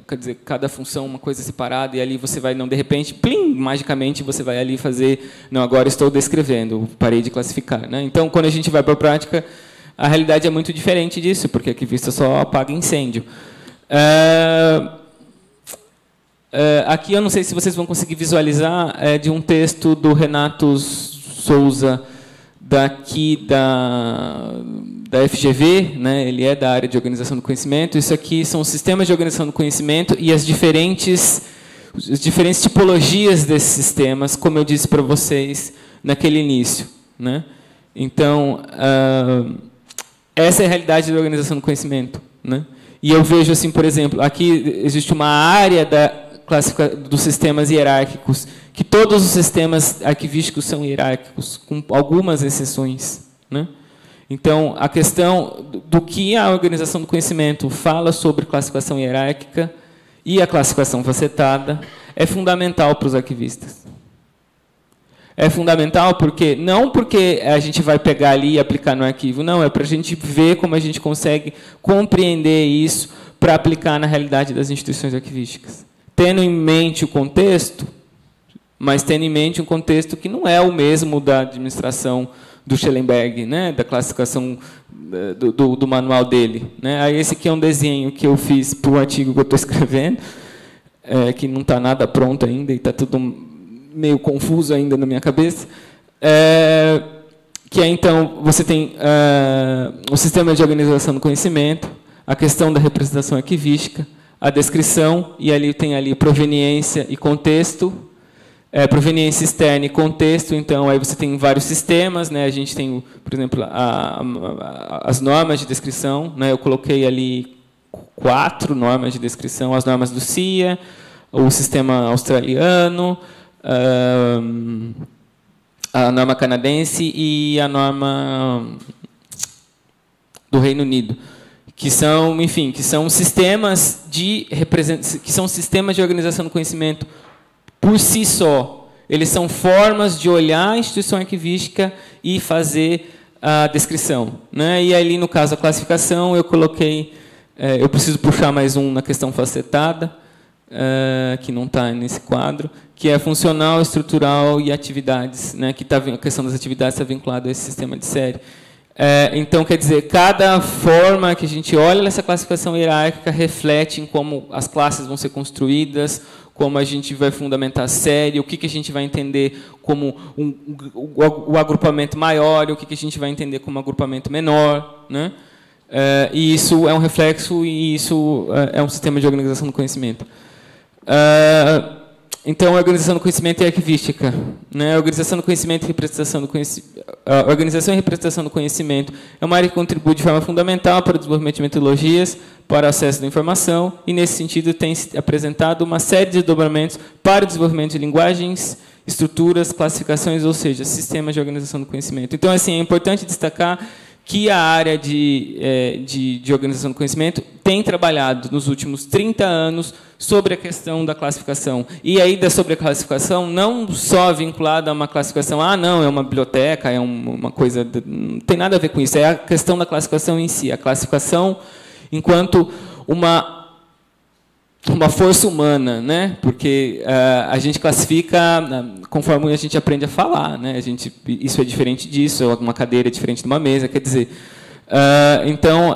D: Quer dizer, cada função uma coisa separada, e ali você vai, não, de repente, plim, magicamente você vai ali fazer, não, agora estou descrevendo, parei de classificar, né? Então, quando a gente vai para a prática, a realidade é muito diferente disso, porque a arquivista só apaga incêndio. Aqui eu não sei se vocês vão conseguir visualizar, de um texto do Renato Souza, daqui da FGV, né? Ele é da área de organização do conhecimento. Isso aqui são os sistemas de organização do conhecimento e as diferentes tipologias desses sistemas, como eu disse para vocês naquele início, né? Então, essa é a realidade da organização do conhecimento, né? E eu vejo, assim, por exemplo, aqui existe uma área dos sistemas hierárquicos, que todos os sistemas arquivísticos são hierárquicos, com algumas exceções, né? Então, a questão do que a organização do conhecimento fala sobre classificação hierárquica e a classificação facetada é fundamental para os arquivistas. É fundamental não porque a gente vai pegar ali e aplicar no arquivo, não, é para a gente ver como a gente consegue compreender isso para aplicar na realidade das instituições arquivísticas. Tendo em mente o contexto, mas tendo em mente um contexto que não é o mesmo da administração do Schellenberg, né, da classificação do manual dele, né? Aí esse aqui é um desenho que eu fiz para o artigo que eu estou escrevendo, que não está nada pronto ainda e está tudo meio confuso ainda na minha cabeça. Que é, então, você tem o sistema de organização do conhecimento, a questão da representação arquivística, a descrição, e ali tem ali proveniência e contexto, proveniência externa e contexto. Então, aí você tem vários sistemas, né? A gente tem, por exemplo, as normas de descrição, né? Eu coloquei ali 4 normas de descrição, as normas do CIA, o sistema australiano, a norma canadense e a norma do Reino Unido, que são, enfim, que são sistemas de organização do conhecimento por si só. Eles são formas de olhar a instituição arquivística e fazer a descrição, né? E ali, no caso, a classificação, eu coloquei, eu preciso puxar mais um na questão facetada, que não está nesse quadro, que é funcional, estrutural e atividades, né? Que a questão das atividades está vinculada a esse sistema de série. Então, quer dizer, cada forma que a gente olha nessa classificação hierárquica reflete em como as classes vão ser construídas, como a gente vai fundamentar a série, o que a gente vai entender como o agrupamento maior, e o que a gente vai entender como agrupamento menor, né? E isso é um reflexo, e isso é um sistema de organização do conhecimento. Então, a organização do conhecimento é arquivística, né? A organização do conhecimento e representação do conhecimento. A organização e representação do conhecimento é uma área que contribui de forma fundamental para o desenvolvimento de metodologias, para o acesso da informação, e, nesse sentido, tem apresentado uma série de desdobramentos para o desenvolvimento de linguagens, estruturas, classificações, ou seja, sistemas de organização do conhecimento. Então, assim, é importante destacar que a área de organização do conhecimento tem trabalhado nos últimos 30 anos sobre a questão da classificação. E ainda sobre a classificação, não só vinculada a uma classificação, não, é uma biblioteca, é uma coisa... Não tem nada a ver com isso, é a questão da classificação em si. A classificação enquanto uma força humana, né? Porque a gente classifica conforme a gente aprende a falar, né? Isso é diferente disso, uma cadeira é diferente de uma mesa, quer dizer... Então,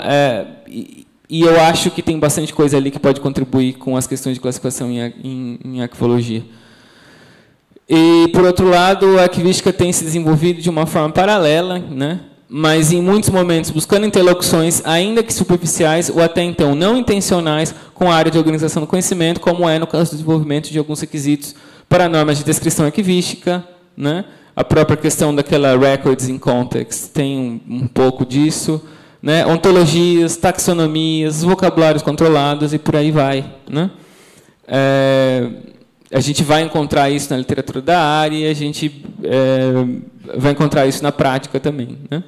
D: e eu acho que tem bastante coisa ali que pode contribuir com as questões de classificação em arquivologia. E, por outro lado, a arquivística tem se desenvolvido de uma forma paralela, né? Mas, em muitos momentos, buscando interlocuções, ainda que superficiais ou até então não intencionais, com a área de organização do conhecimento, como é no caso do desenvolvimento de alguns requisitos para normas de descrição arquivística, né? A própria questão daquela Records in Context tem um pouco disso, né? Ontologias, taxonomias, vocabulários controlados e por aí vai, né? A gente vai encontrar isso na literatura da área e a gente vai encontrar isso na prática também, né?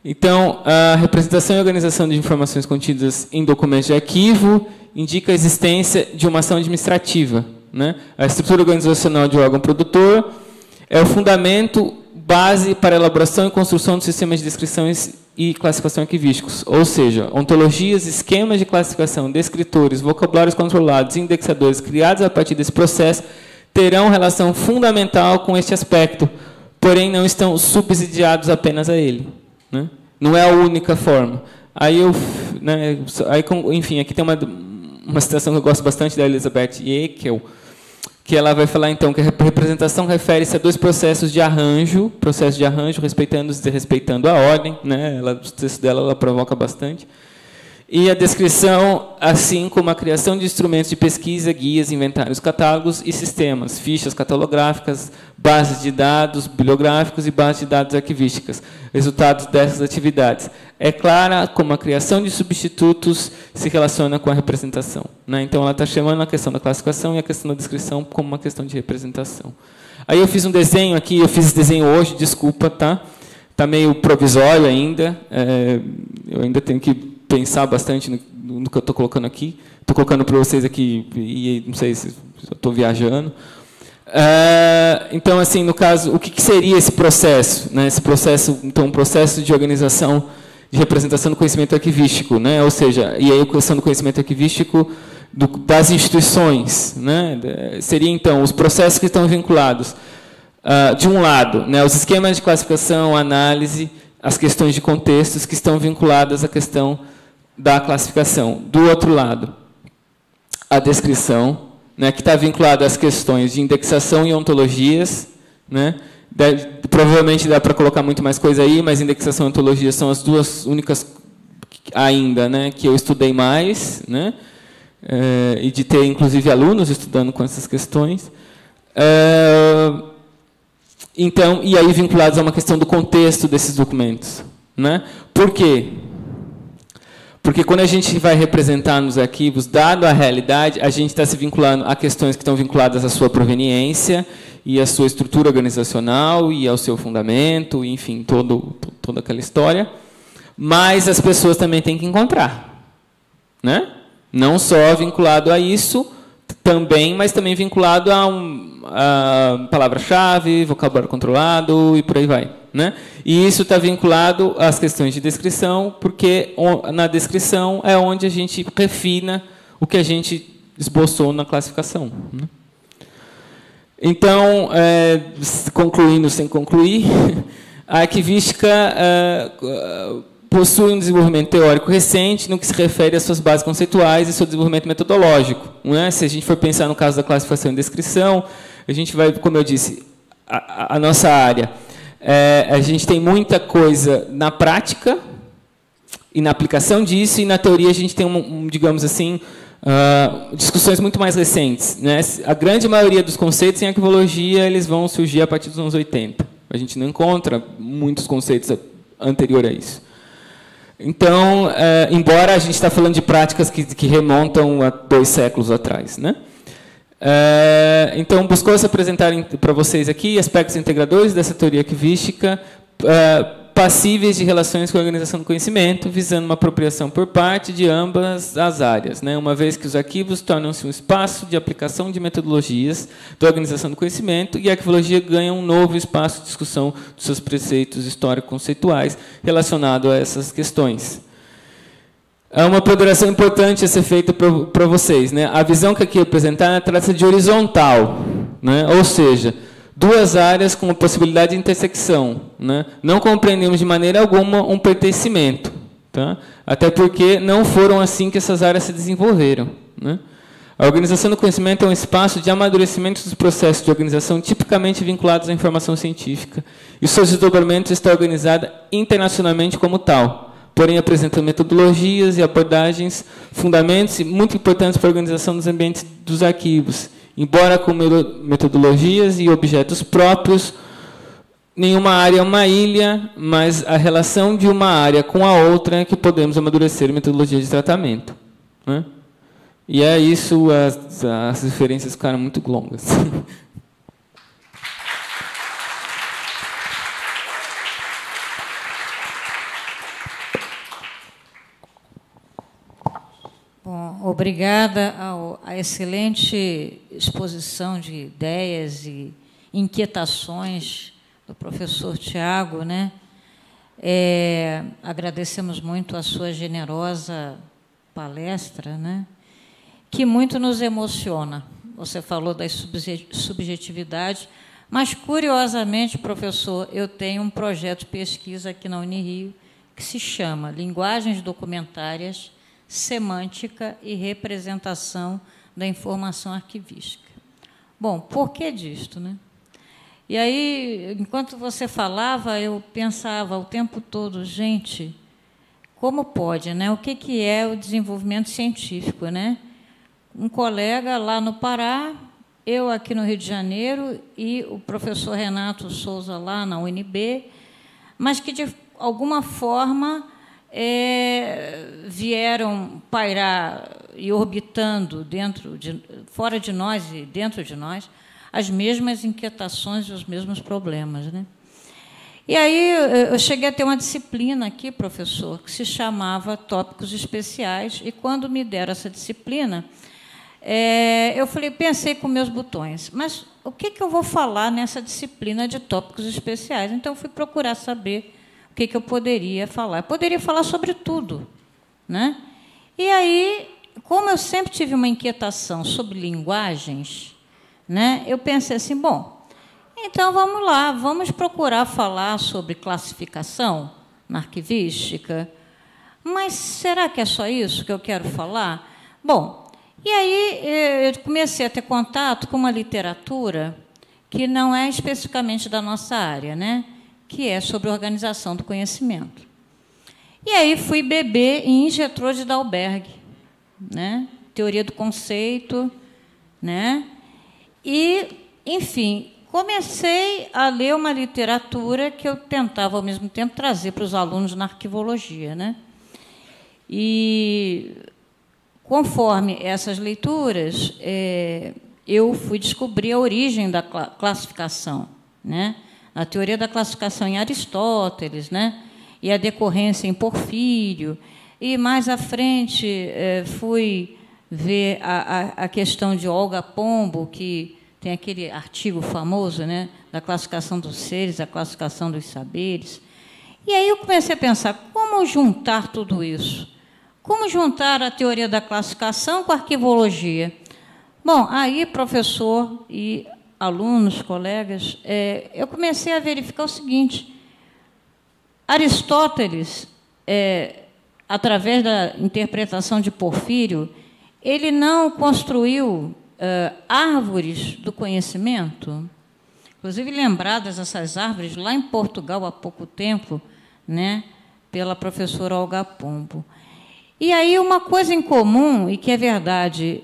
D: Então, a representação e organização de informações contidas em documentos de arquivo indica a existência de uma ação administrativa, né? A estrutura organizacional de um órgão produtor é o fundamento base para a elaboração e construção dos sistemas de descrições e classificação arquivísticos, ou seja, ontologias, esquemas de classificação, descritores, vocabulários controlados, indexadores criados a partir desse processo terão relação fundamental com este aspecto, porém não estão subsidiados apenas a ele, né? Não é a única forma. Enfim, aqui tem uma citação que eu gosto bastante da Elizabeth Yackel, que ela vai falar, então, que a representação refere-se a dois processos de arranjo, respeitando e desrespeitando a ordem, né? O texto dela ela provoca bastante, e a descrição, assim como a criação de instrumentos de pesquisa, guias, inventários, catálogos e sistemas, fichas catalográficas, bases de dados bibliográficos e bases de dados arquivísticas, resultados dessas atividades. É clara como a criação de substitutos se relaciona com a representação, né? Então, ela está chamando a questão da classificação e a questão da descrição como uma questão de representação. Aí eu fiz um desenho aqui, eu fiz esse desenho hoje, desculpa, tá? Está meio provisório ainda, eu ainda tenho que pensar bastante no que eu estou colocando aqui. Estou colocando para vocês aqui, e não sei se eu estou viajando. Então, assim, no caso, o que seria esse processo, né? Esse processo, então, um processo de organização, de representação do conhecimento arquivístico, né? Ou seja, e aí a questão do conhecimento arquivístico das instituições, né? Seria, então, os processos que estão vinculados, de um lado, né, os esquemas de classificação, análise, as questões de contextos que estão vinculadas à questão da classificação. Do outro lado, a descrição, né, que está vinculada às questões de indexação e ontologias, né? Provavelmente dá para colocar muito mais coisa aí, mas indexação e ontologia são as duas únicas ainda, né, que eu estudei mais, né? E de ter, inclusive, alunos estudando com essas questões. Então, e aí vinculados a uma questão do contexto desses documentos, né? Por quê? Porque quando a gente vai representar nos arquivos, dado a realidade, a gente está se vinculando a questões que estão vinculadas à sua proveniência e à sua estrutura organizacional e ao seu fundamento, enfim, toda aquela história. Mas as pessoas também têm que encontrar, né? Não só vinculado a isso, também, mas também vinculado a palavra-chave, vocabulário controlado e por aí vai, né? E isso está vinculado às questões de descrição, porque na descrição é onde a gente refina o que a gente esboçou na classificação, né? Então, concluindo sem concluir, a arquivística possui um desenvolvimento teórico recente no que se refere às suas bases conceituais e seu desenvolvimento metodológico. Não é? Se a gente for pensar no caso da classificação e descrição, a gente vai, como eu disse, a nossa área, a gente tem muita coisa na prática e na aplicação disso, e na teoria a gente tem, digamos assim, discussões muito mais recentes. Né? A grande maioria dos conceitos em arquivologia eles vão surgir a partir dos anos 80. A gente não encontra muitos conceitos anteriores a isso. Então, embora a gente está falando de práticas que remontam a 2 séculos atrás, né? Então, buscou-se apresentar para vocês aqui aspectos integradores dessa teoria arquivística, passíveis de relações com a organização do conhecimento, visando uma apropriação por parte de ambas as áreas, né? Uma vez que os arquivos tornam-se um espaço de aplicação de metodologias da organização do conhecimento e a arquivologia ganha um novo espaço de discussão dos seus preceitos histórico-conceituais relacionado a essas questões. Há uma ponderação importante a ser feita para vocês, né? A visão que aqui é apresentada trata-se de horizontal, né? Ou seja, 2 áreas com a possibilidade de intersecção. Né? Não compreendemos de maneira alguma um pertencimento. Tá? Até porque não foram assim que essas áreas se desenvolveram. Né? A organização do conhecimento é um espaço de amadurecimento dos processos de organização tipicamente vinculados à informação científica. E seus desdobramentos está organizada internacionalmente como tal, porém apresentando metodologias e abordagens, fundamentos muito importantes para a organização dos ambientes dos arquivos. Embora com metodologias e objetos próprios, nenhuma área é uma ilha, mas a relação de uma área com a outra é que podemos amadurecer metodologia de tratamento. Né? E é isso, as referências ficaram muito longas.
E: Bom, obrigada à excelente exposição de ideias e inquietações do professor Tiago, né? Agradecemos muito a sua generosa palestra, né? Que muito nos emociona. Você falou da subjetividade, mas, curiosamente, professor, eu tenho um projeto de pesquisa aqui na Unirio que se chama Linguagens Documentárias, Semântica e Representação da Informação Arquivística. Bom, por que disto, né? E aí, enquanto você falava, eu pensava o tempo todo, gente, como pode, né? O que é o desenvolvimento científico, né? Um colega lá no Pará, eu aqui no Rio de Janeiro e o professor Renato Souza lá na UNB, mas que, de alguma forma, vieram pairar e orbitando fora de nós e dentro de nós as mesmas inquietações e os mesmos problemas, né? E aí eu cheguei a ter uma disciplina aqui, professor, que se chamava Tópicos Especiais, e quando me deram essa disciplina, eu pensei com meus botões, mas o que eu vou falar nessa disciplina de tópicos especiais? Então, eu fui procurar saber o que eu poderia falar. Eu poderia falar sobre tudo, né? E aí, como eu sempre tive uma inquietação sobre linguagens, né, eu pensei assim, bom, então vamos lá, vamos procurar falar sobre classificação na arquivística, mas será que é só isso que eu quero falar? Bom, e aí eu comecei a ter contato com uma literatura que não é especificamente da nossa área, né? Que é sobre organização do conhecimento. E aí fui beber em Gertrude Dalberg, né? Teoria do conceito, né? E, enfim, comecei a ler uma literatura que eu tentava, ao mesmo tempo, trazer para os alunos na arquivologia, né? E, conforme essas leituras, eu fui descobrir a origem da classificação, né? A teoria da classificação em Aristóteles, né? E a decorrência em Porfírio. E, mais à frente, fui ver a questão de Olga Pombo, que tem aquele artigo famoso, né? Da classificação dos seres, a classificação dos saberes. E aí eu comecei a pensar, como juntar tudo isso? Como juntar a teoria da classificação com a arquivologia? Bom, aí, professor e alunos, colegas, eu comecei a verificar o seguinte: Aristóteles através da interpretação de Porfírio, ele não construiu árvores do conhecimento? Inclusive, lembradas essas árvores lá em Portugal há pouco tempo, né, pela professora Olga Pombo. E aí, uma coisa em comum, e que é verdade,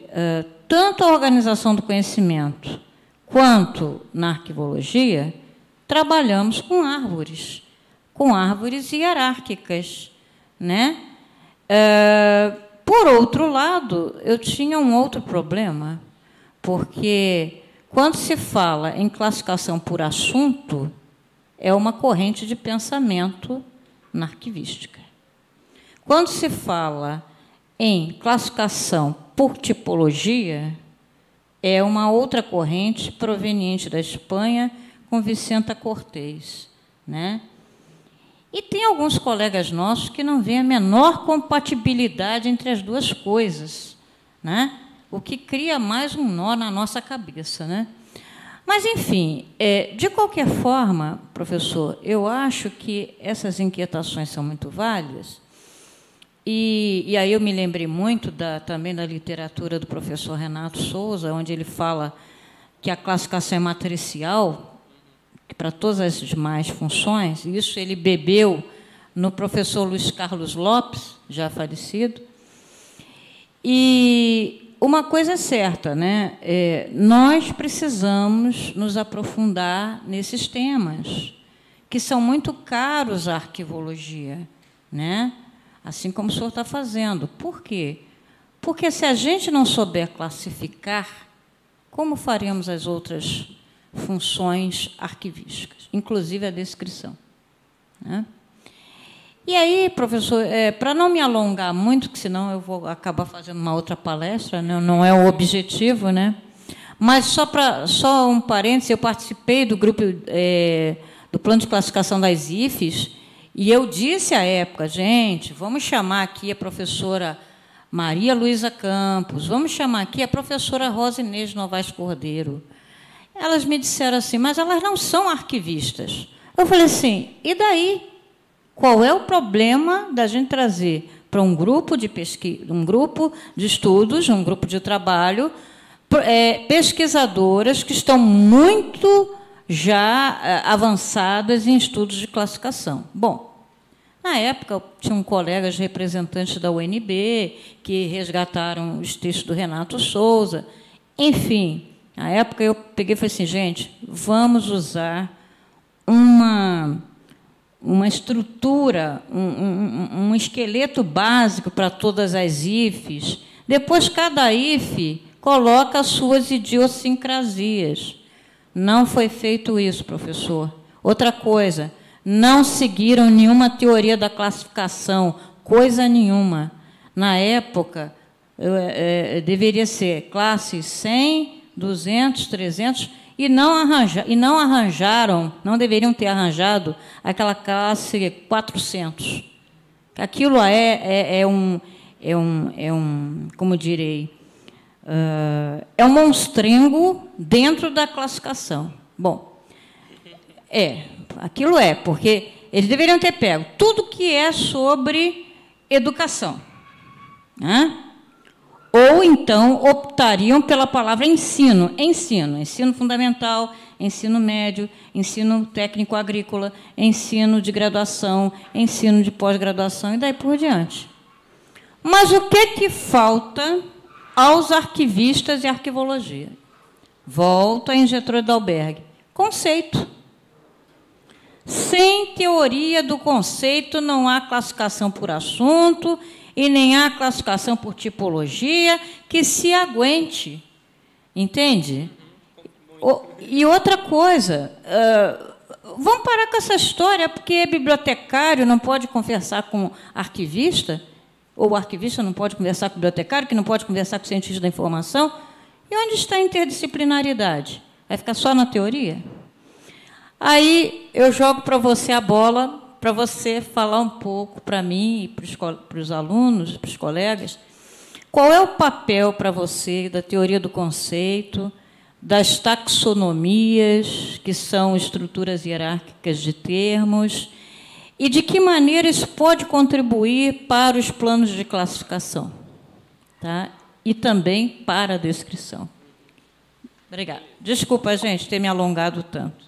E: tanto a organização do conhecimento quanto na arquivologia, trabalhamos com árvores hierárquicas, né? Por outro lado, eu tinha um outro problema, porque quando se fala em classificação por assunto, é uma corrente de pensamento na arquivística. Quando se fala em classificação por tipologia, é uma outra corrente proveniente da Espanha, com Vicenta Cortés, né? E tem alguns colegas nossos que não veem a menor compatibilidade entre as duas coisas, né? O que cria mais um nó na nossa cabeça, né? Mas, enfim, de qualquer forma, professor, eu acho que essas inquietações são muito válidas, e aí eu me lembrei muito também da literatura do professor Renato Souza, onde ele fala que a classificação é matricial, para todas as demais funções. Isso ele bebeu no professor Luiz Carlos Lopes, já falecido. E uma coisa é certa, né? Nós precisamos nos aprofundar nesses temas, que são muito caros à arquivologia, né? Assim como o senhor está fazendo. Por quê? Porque, se a gente não souber classificar, como faremos as outras funções arquivísticas, inclusive a descrição, né? E aí, professor, para não me alongar muito, porque senão eu vou acabar fazendo uma outra palestra, né? Não é o objetivo, né? Mas só um parênteses, eu participei do grupo do plano de classificação das IFES, e eu disse à época, gente, vamos chamar aqui a professora Maria Luísa Campos, vamos chamar aqui a professora Rosa Inês Novaes Cordeiro. Elas me disseram assim, mas elas não são arquivistas. Eu falei assim, e daí? Qual é o problema da gente trazer para um grupo de pesquisa, um grupo de estudos, um grupo de trabalho, pesquisadoras que estão muito já avançadas em estudos de classificação? Bom, na época, tinham colegas representantes da UNB que resgataram os textos do Renato Souza. Enfim, na época eu peguei e falei assim, gente, vamos usar uma estrutura, um esqueleto básico para todas as IFES. Depois, cada IFE coloca as suas idiosincrasias. Não foi feito isso, professor. Outra coisa, não seguiram nenhuma teoria da classificação, coisa nenhuma. Na época, deveria ser classe 100, 200, 300, e não arranjaram, não deveriam ter arranjado aquela classe 400. Aquilo como direi, é um monstrengo dentro da classificação. Bom, aquilo porque eles deveriam ter pego tudo que é sobre educação, né? Ou então optariam pela palavra ensino, ensino fundamental, ensino médio, ensino técnico agrícola, ensino de graduação, ensino de pós-graduação e daí por diante. Mas o que falta aos arquivistas e arquivologia? Volto a Getúlio Dalberg. Conceito. Sem teoria do conceito não há classificação por assunto e nem há classificação por tipologia que se aguente. Entende? E outra coisa, vamos parar com essa história, porque bibliotecário não pode conversar com arquivista, ou o arquivista não pode conversar com o bibliotecário, que não pode conversar com o cientista da informação. E onde está a interdisciplinaridade? Vai ficar só na teoria? Aí eu jogo para você a bola, para você falar um pouco para mim e para os alunos, para os colegas, qual é o papel para você da teoria do conceito, das taxonomias, que são estruturas hierárquicas de termos, E de que maneira isso pode contribuir para os planos de classificação, tá? E também para a descrição. Obrigada. Desculpa, gente, ter me alongado tanto.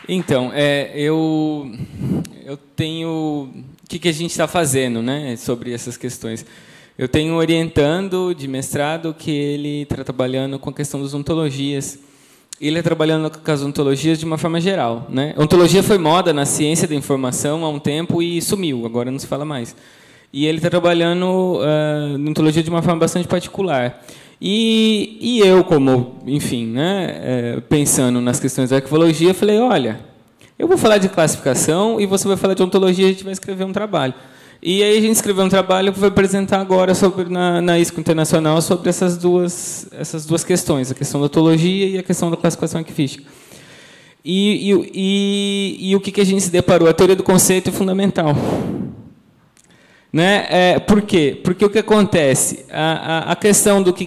D: Então, eu tenho... O que a gente está fazendo, né, sobre essas questões? Eu tenho um orientando de mestrado que ele está trabalhando com a questão das ontologias. Ele está trabalhando com as ontologias de uma forma geral, né? Ontologia foi moda na ciência da informação há um tempo e sumiu, agora não se fala mais. E ele está trabalhando na ontologia de uma forma bastante particular. E eu, como, enfim, né, pensando nas questões da arquivologia, falei, olha, eu vou falar de classificação e você vai falar de ontologia, a gente vai escrever um trabalho. E aí a gente escreveu um trabalho que vai apresentar agora na ISCO Internacional sobre essas duas questões, a questão da ontologia e a questão da classificação arquivística. E o que a gente se deparou? A teoria do conceito é fundamental. Né? Por quê? Porque o que acontece? A questão do que...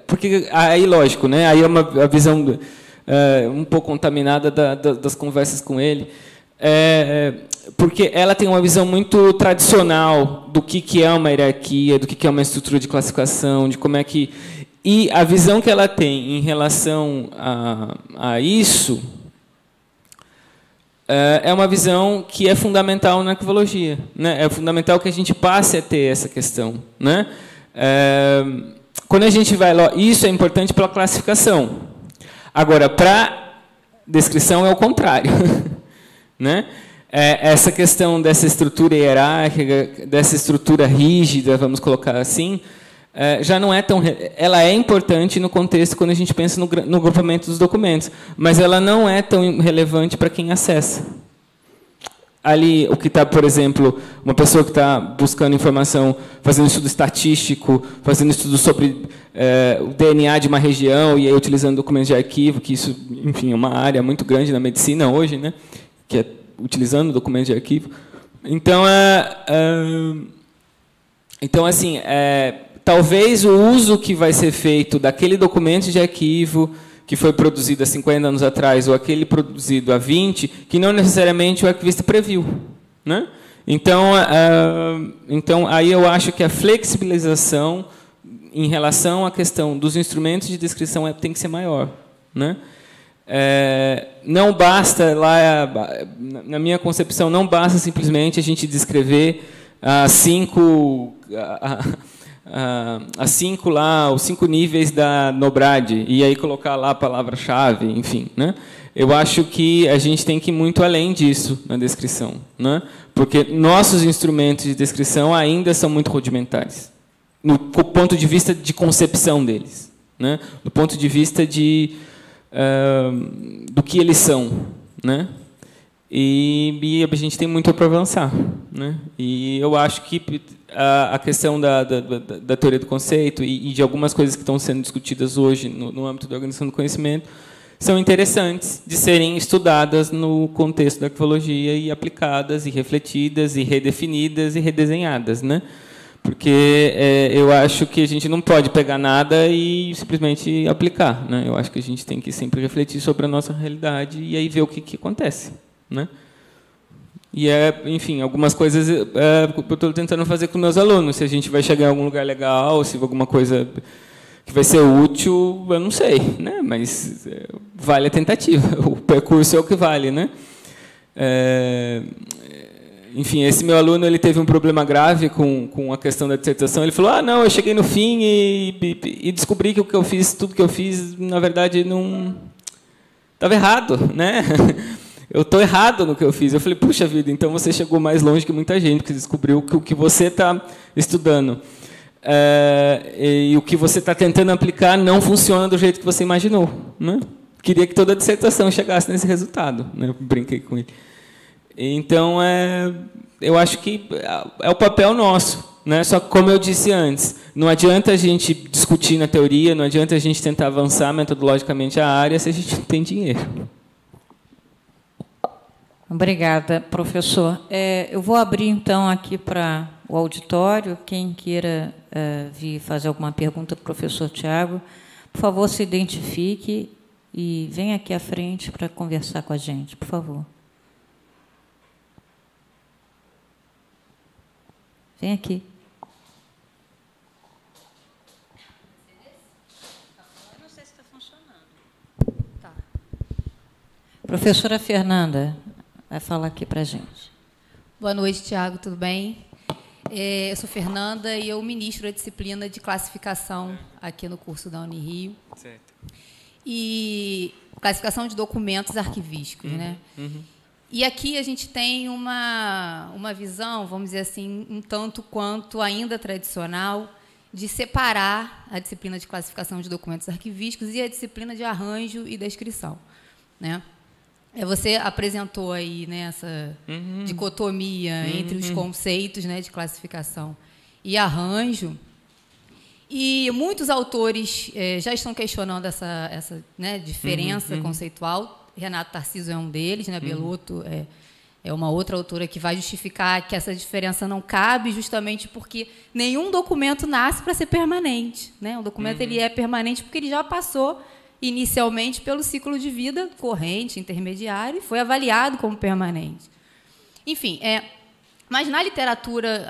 D: Porque aí, lógico, né? Aí é a visão um pouco contaminada das conversas com ele, porque ela tem uma visão muito tradicional do que é uma hierarquia, do que é uma estrutura de classificação, de como é que... E a visão que ela tem em relação a isso é uma visão que é fundamental na arquivologia, né? É fundamental que a gente passe a ter essa questão, né? Quando a gente vai lá, isso é importante para a classificação. Agora, para descrição é o contrário, né? Essa questão dessa estrutura hierárquica, dessa estrutura rígida, vamos colocar assim, já não é tão... Ela é importante no contexto quando a gente pensa no grupamento dos documentos, mas ela não é tão relevante para quem acessa. Ali, o que está, por exemplo, uma pessoa que está buscando informação, fazendo estudo estatístico, fazendo estudo sobre o DNA de uma região, e aí utilizando documentos de arquivo, que isso, enfim, é uma área muito grande na medicina hoje, né? Que é utilizando documentos de arquivo. Então, assim, talvez o uso que vai ser feito daquele documento de arquivo que foi produzido há 50 anos atrás ou aquele produzido há 20, que não necessariamente o arquivista previu, né? Então, aí eu acho que a flexibilização em relação à questão dos instrumentos de descrição tem que ser maior, né? Não basta, na minha concepção, não basta simplesmente a gente descrever os 5 níveis da Nobrad, e aí colocar lá a palavra-chave, enfim, né? Eu acho que a gente tem que ir muito além disso na descrição, né? Porque nossos instrumentos de descrição ainda são muito rudimentares, no ponto de vista de concepção deles, né? Do ponto de vista do que eles são, né? E a gente tem muito para avançar, né? E eu acho que a questão da teoria do conceito e de algumas coisas que estão sendo discutidas hoje no âmbito da organização do conhecimento são interessantes de serem estudadas no contexto da arquivologia e aplicadas e refletidas e redefinidas e redesenhadas, né? Porque eu acho que a gente não pode pegar nada e simplesmente aplicar, né? Eu acho que a gente tem que sempre refletir sobre a nossa realidade e aí ver o que acontece, né? E enfim, algumas coisas eu estou tentando fazer com meus alunos. Se a gente vai chegar em algum lugar legal, se alguma coisa que vai ser útil, eu não sei, né? Mas vale a tentativa. O percurso é o que vale, né? Enfim, esse meu aluno ele teve um problema grave com a questão da dissertação. Ele falou: não, eu cheguei no fim e descobri que o que eu fiz, tudo que eu fiz, na verdade, não estava errado, né? Eu estou errado no que eu fiz. Eu falei: puxa vida, então você chegou mais longe que muita gente, porque descobriu que o que você está estudando e o que você está tentando aplicar não funciona do jeito que você imaginou, né? Queria que toda a dissertação chegasse nesse resultado, né? Eu brinquei com ele. Então, eu acho que é o papel nosso, né? Só que, como eu disse antes, não adianta a gente discutir na teoria, não adianta a gente tentar avançar metodologicamente a área se a gente não tem dinheiro.
E: Obrigada, professor. Eu vou abrir, então, aqui para o auditório. Quem queira vir fazer alguma pergunta para o professor Tiago, por favor, se identifique e vem aqui à frente para conversar com a gente, por favor. Vem aqui. Eu não sei se está funcionando. Tá. Professora Fernanda vai falar aqui para a gente.
F: Boa noite, Tiago, tudo bem? Eu sou Fernanda e eu ministro a disciplina de classificação aqui no curso da Unirio.
D: Certo.
F: E classificação de documentos arquivísticos, né? E aqui a gente tem uma visão, vamos dizer assim, um tanto quanto ainda tradicional, de separar a disciplina de classificação de documentos arquivísticos e a disciplina de arranjo e descrição, né? Você apresentou aí, né, essa dicotomia entre os conceitos, né, de classificação e arranjo. E muitos autores já estão questionando essa né, diferença conceitual. Renato Tarcísio é um deles, né? Belotto é uma outra autora que vai justificar que essa diferença não cabe, justamente porque nenhum documento nasce para ser permanente, né? O documento ele é permanente porque ele já passou inicialmente pelo ciclo de vida corrente, intermediário, e foi avaliado como permanente. Enfim, mas na literatura,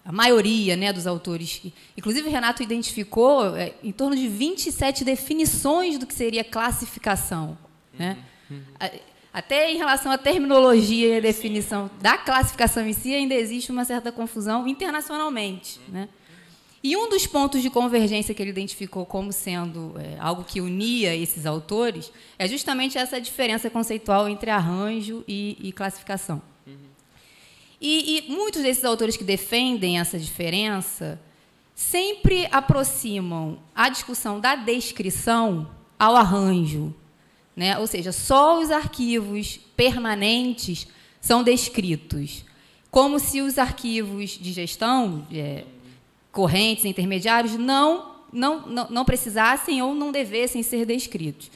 F: a maioria, né, dos autores, inclusive o Renato identificou em torno de 27 definições do que seria classificação, né? Até em relação à terminologia e à definição da classificação em si, ainda existe uma certa confusão internacionalmente, né? E um dos pontos de convergência que ele identificou como sendo algo que unia esses autores é justamente essa diferença conceitual entre arranjo e classificação. E muitos desses autores que defendem essa diferença sempre aproximam a discussão da descrição ao arranjo, né? Ou seja, só os arquivos permanentes são descritos, como se os arquivos de gestão, correntes, intermediários, não precisassem ou não devessem ser descritos.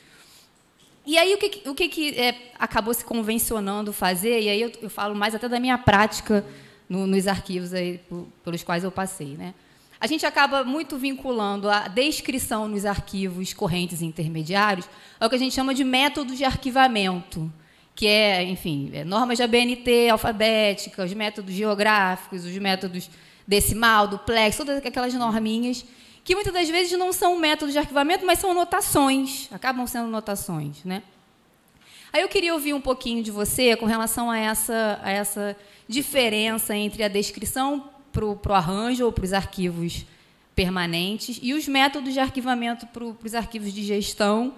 F: E aí, o que acabou se convencionando fazer, e aí eu falo mais até da minha prática nos arquivos aí, pelos quais eu passei, né? A gente acaba muito vinculando a descrição nos arquivos correntes e intermediários ao que a gente chama de métodos de arquivamento, que enfim, normas de ABNT alfabéticas, os métodos geográficos, os métodos decimal, duplex, todas aquelas norminhas que muitas das vezes não são métodos de arquivamento, mas são notações, acabam sendo notações, né? Aí eu queria ouvir um pouquinho de você com relação a essa diferença entre a descrição para o arranjo ou para os arquivos permanentes e os métodos de arquivamento para os arquivos de gestão,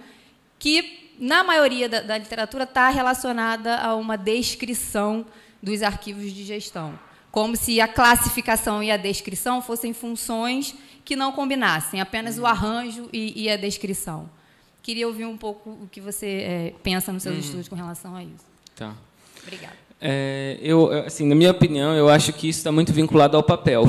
F: que, na maioria da literatura, está relacionada a uma descrição dos arquivos de gestão, como se a classificação e a descrição fossem funções que não combinassem, apenas o arranjo e a descrição. Queria ouvir um pouco o que você pensa nos seus estudos com relação a isso.
D: Tá.
F: Obrigada.
D: Assim, na minha opinião, eu acho que isso está muito vinculado ao papel,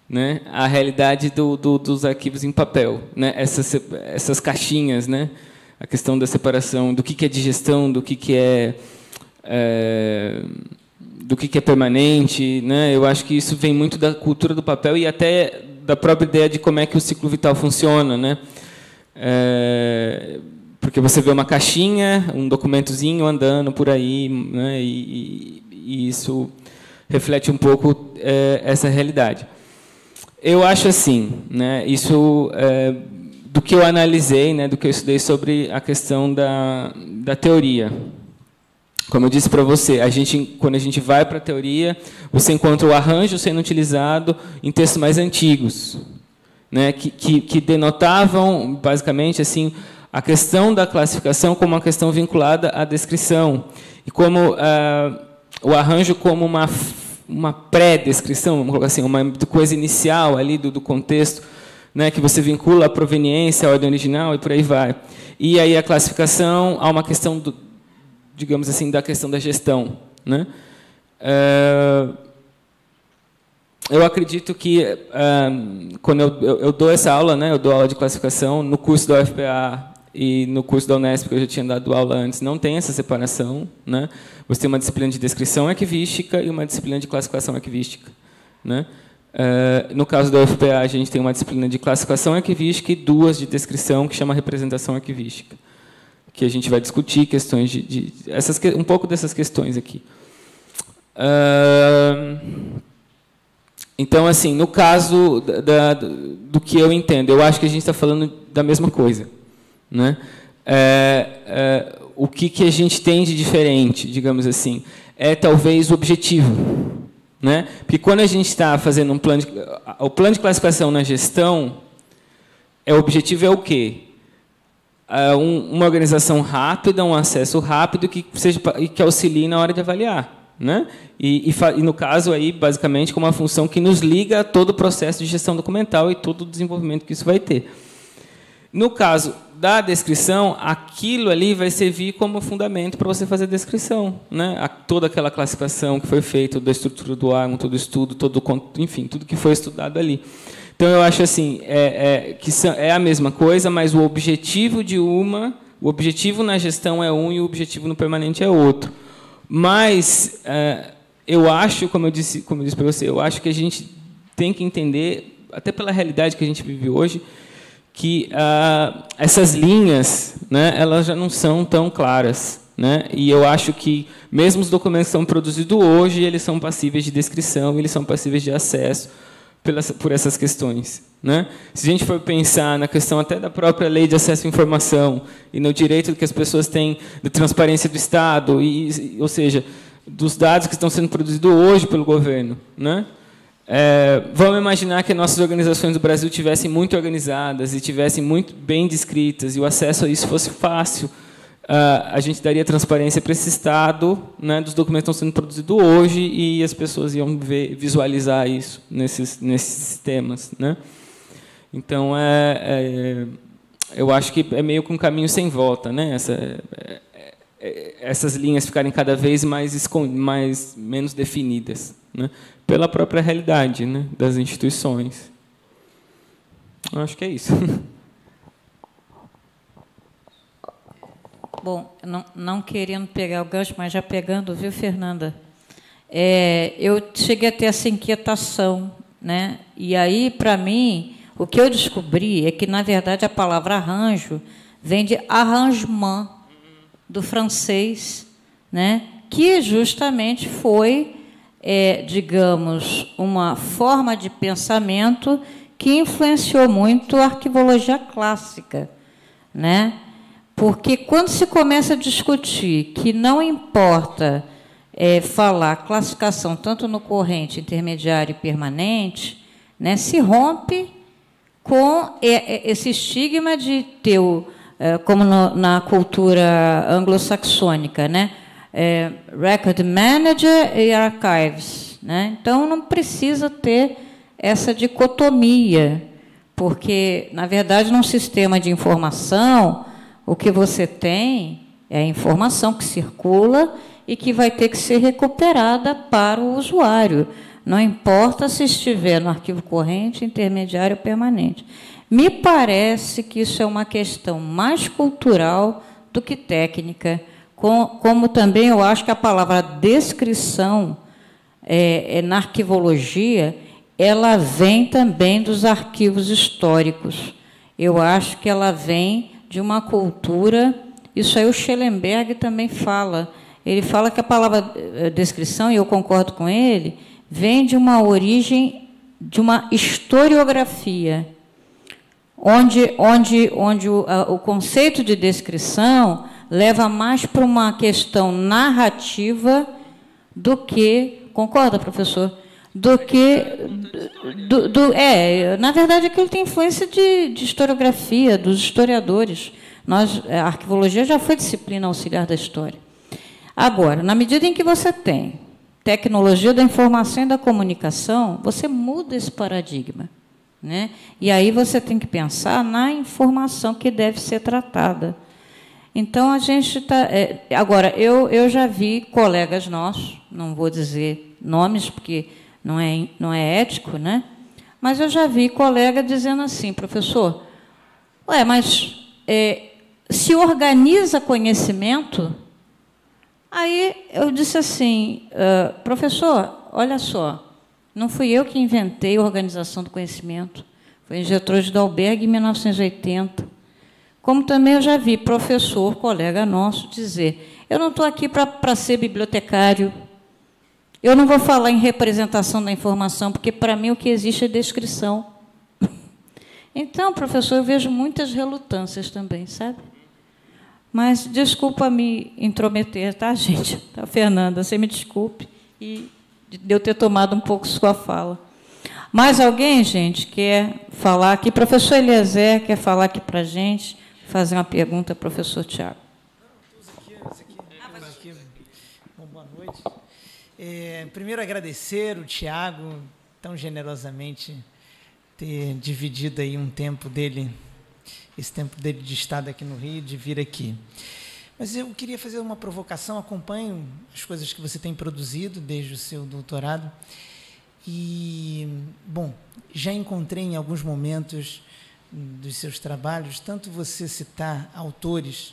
D: né? A realidade dos arquivos em papel, né? Essas caixinhas, né? A questão da separação do que é de gestão, do que é permanente, né? Eu acho que isso vem muito da cultura do papel e até da própria ideia de como é que o ciclo vital funciona, né? Porque você vê uma caixinha, um documentozinho andando por aí, né? E isso reflete um pouco essa realidade. Eu acho assim, né? Isso do que eu analisei, né? Do que eu estudei sobre a questão da teoria. Como eu disse para você, quando a gente vai para a teoria, você encontra o arranjo sendo utilizado em textos mais antigos, né, que denotavam, basicamente, assim, a questão da classificação como uma questão vinculada à descrição, e como o arranjo como uma pré-descrição, vamos colocar assim, uma coisa inicial ali do contexto, né, que você vincula a proveniência, a ordem original e por aí vai. E aí a classificação há uma questão digamos assim, da questão da gestão, né? Eu acredito que, quando eu dou essa aula, né, eu dou aula de classificação, no curso da UFPA e no curso da Unesp, que eu já tinha dado aula antes, não tem essa separação, né? Você tem uma disciplina de descrição arquivística e uma disciplina de classificação arquivística, né? No caso da UFPA, a gente tem uma disciplina de classificação arquivística e 2 de descrição, que chama representação arquivística, que a gente vai discutir questões um pouco dessas questões aqui. Então, assim, no caso do que eu entendo, eu acho que a gente está falando da mesma coisa, né? O que a gente tem de diferente, digamos assim, é talvez o objetivo, né? Porque quando a gente está fazendo o plano de classificação na gestão, o objetivo é o quê? Uma organização rápida, um acesso rápido que auxilie na hora de avaliar, né? E no caso aí, basicamente, com uma função que nos liga a todo o processo de gestão documental e todo o desenvolvimento que isso vai ter. No caso da descrição, aquilo ali vai servir como fundamento para você fazer a descrição, né? Toda aquela classificação que foi feita da estrutura do órgão, todo o estudo, enfim, tudo que foi estudado ali. Então, eu acho assim, que é a mesma coisa, mas o objetivo o objetivo na gestão é um e o objetivo no permanente é outro. Mas eu acho, como eu disse para você, eu acho que a gente tem que entender, até pela realidade que a gente vive hoje, que essas linhas, né, elas já não são tão claras, né? E eu acho que, mesmo os documentos que são produzidos hoje, eles são passíveis de descrição, eles são passíveis de acesso por essas questões, né? Se a gente for pensar na questão até da própria lei de acesso à informação e no direito que as pessoas têm de transparência do Estado, ou seja, dos dados que estão sendo produzidos hoje pelo governo, né? Vamos imaginar que as nossas organizações do Brasil tivessem muito organizadas e tivessem muito bem descritas e o acesso a isso fosse fácil. A gente daria transparência para esse Estado, né, dos documentos que estão sendo produzidos hoje e as pessoas iam visualizar isso nesses sistemas, né? Então, eu acho que é meio que um caminho sem volta, né? Essas linhas ficarem cada vez menos definidas, né? Pela própria realidade, né, das instituições. Eu acho que é isso.
E: Bom, não querendo pegar o gancho, mas já pegando, viu, Fernanda? Eu cheguei a ter essa inquietação, né? E aí, para mim, o que eu descobri é que, na verdade, a palavra arranjo vem de arrangement, do francês, né? Que justamente foi, digamos, uma forma de pensamento que influenciou muito a arquivologia clássica, né? Porque quando se começa a discutir que não importa falar classificação tanto no corrente, intermediário e permanente, né, se rompe com esse estigma de ter, como na cultura anglo-saxônica, né, record manager e archives, né? Então, não precisa ter essa dicotomia, porque, na verdade, num sistema de informação, o que você tem é a informação que circula e que vai ter que ser recuperada para o usuário. Não importa se estiver no arquivo corrente, intermediário ou permanente. Me parece que isso é uma questão mais cultural do que técnica, como também eu acho que a palavra descrição na arquivologia, ela vem também dos arquivos históricos. Eu acho que ela vem de uma cultura, isso aí o Schellenberg também fala. Ele fala que a palavra descrição, e eu concordo com ele, vem de uma origem, de uma historiografia, onde o conceito de descrição leva mais para uma questão narrativa do que... Concorda, professor? Do que... na verdade, aquilo tem influência de historiografia, dos historiadores. A arquivologia já foi disciplina auxiliar da história. Agora, na medida em que você tem tecnologia da informação e da comunicação, você muda esse paradigma, né? E aí você tem que pensar na informação que deve ser tratada. Então, a gente está... agora, eu já vi colegas nossos, não vou dizer nomes, porque não é ético, né? Mas eu já vi colega dizendo assim, professor, mas se organiza conhecimento? Aí eu disse assim, professor, olha só, Não fui eu que inventei a organização do conhecimento. Foi em Getúlio de Dalberg, em 1980. Como também eu já vi professor, colega nosso, dizer: eu não estou aqui para ser bibliotecário, eu não vou falar em representação da informação, porque, para mim, o que existe é descrição. Então, professor, eu vejo muitas relutâncias também, sabe? Mas, desculpa me intrometer, tá, gente? Tá, Fernanda, você me desculpe e de eu ter tomado um pouco sua fala. Mais alguém, gente, quer falar aqui? Professor Eliezer quer falar aqui para a gente, fazer uma pergunta ao professor Tiago.
A: Bom, boa noite. Primeiro, agradecer o Tiago, tão generosamente, ter dividido aí um tempo dele, esse tempo dele de estado aqui no Rio, de vir aqui. Mas eu queria fazer uma provocação, acompanho as coisas que você tem produzido desde o seu doutorado e, bom, já encontrei em alguns momentos dos seus trabalhos, tanto você citar autores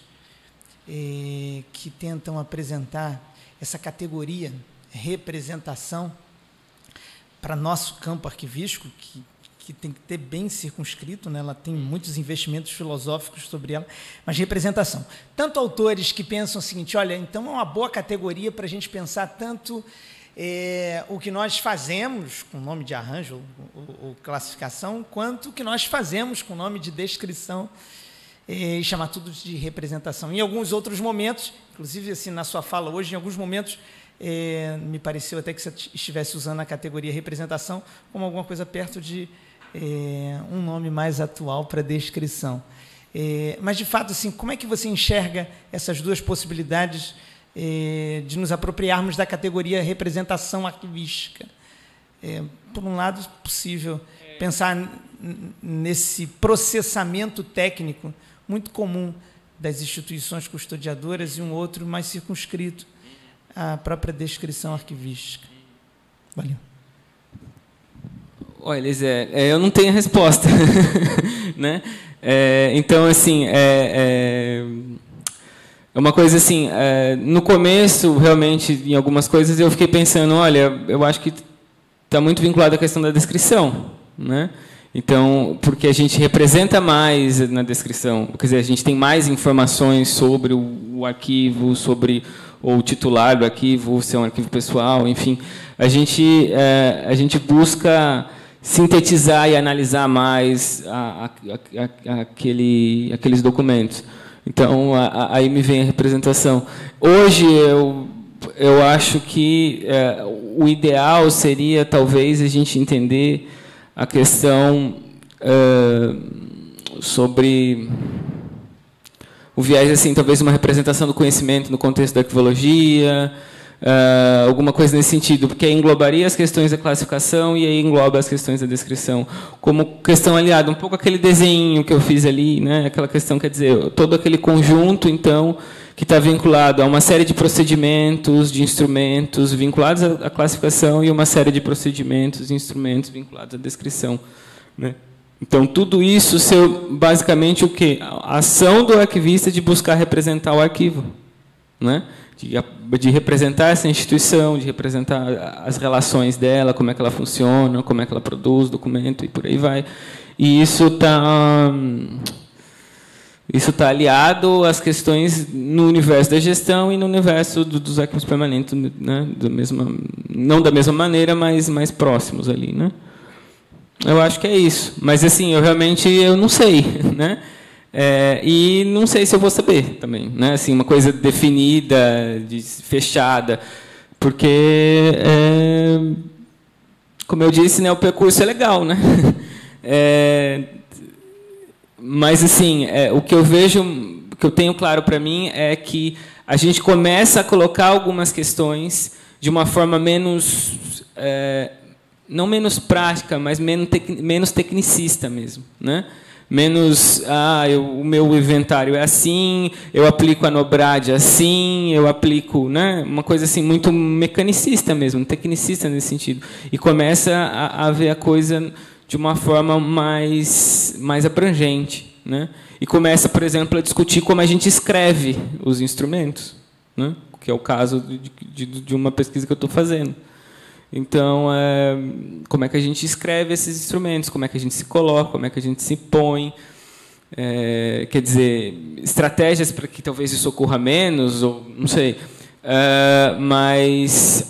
A: que tentam apresentar essa categoria, representação, para nosso campo arquivístico, que tem que ter bem circunscrito, né? Ela tem muitos investimentos filosóficos sobre ela, mas representação. Tanto autores que pensam o seguinte: olha, então é uma boa categoria para a gente pensar tanto o que nós fazemos com nome de arranjo ou classificação, quanto o que nós fazemos com nome de descrição, e chamar tudo de representação. Em alguns outros momentos, inclusive assim, na sua fala hoje, em alguns momentos, me pareceu até que você estivesse usando a categoria representação como alguma coisa perto de um nome mais atual para descrição. Mas, de fato, assim, como é que você enxerga essas duas possibilidades de nos apropriarmos da categoria representação arquivística? Por um lado, é possível pensar nesse processamento técnico muito comum das instituições custodiadoras e um outro mais circunscrito à própria descrição arquivística. Valeu.
D: Olha, Eliezer, eu não tenho resposta. Né? Então, assim, é uma coisa assim, no começo, realmente, em algumas coisas, eu fiquei pensando, olha, eu acho que está muito vinculado à questão da descrição, né? Então, porque a gente representa mais na descrição, quer dizer, a gente tem mais informações sobre o arquivo, sobre o titular do arquivo, se é um arquivo pessoal, enfim, a gente busca sintetizar e analisar mais aqueles documentos. Então, aí me vem a representação. Hoje, eu acho que o ideal seria, talvez, a gente entender a questão sobre o viés, assim, talvez uma representação do conhecimento no contexto da arquivologia, alguma coisa nesse sentido, porque aí englobaria as questões da classificação e aí engloba as questões da descrição, como questão aliada, um pouco aquele desenho que eu fiz ali, né? Aquela questão, quer dizer, todo aquele conjunto, então, que está vinculado a uma série de procedimentos, de instrumentos vinculados à classificação e uma série de procedimentos e instrumentos vinculados à descrição, né? Então, tudo isso ser basicamente o quê? A ação do arquivista de buscar representar o arquivo, né? De representar essa instituição, de representar as relações dela, como é que ela funciona, como é que ela produz documento e por aí vai. E isso está aliado às questões no universo da gestão e no universo dos arquivos permanentes, né? Não da mesma maneira, mas mais próximos ali, né? Eu acho que é isso. Mas, assim, eu não sei, né? E não sei se eu vou saber também, né? Assim, uma coisa definida, fechada, porque, como eu disse, né, o percurso é legal, né? Mas, assim, o que eu vejo, o que eu tenho claro para mim é que a gente começa a colocar algumas questões de uma forma menos, não menos prática, mas menos tecnicista mesmo, né? Menos, o meu inventário é assim, eu aplico a Nobrad assim, eu aplico, né, uma coisa assim muito mecanicista mesmo, tecnicista nesse sentido, e começa a ver a coisa de uma forma mais abrangente, né? E começa, por exemplo, a discutir como a gente escreve os instrumentos, né? Que é o caso de uma pesquisa que eu estou fazendo. Então, como é que a gente escreve esses instrumentos? Como é que a gente se coloca? Como é que a gente se põe? Quer dizer, estratégias para que talvez isso ocorra menos, ou não sei. Mas,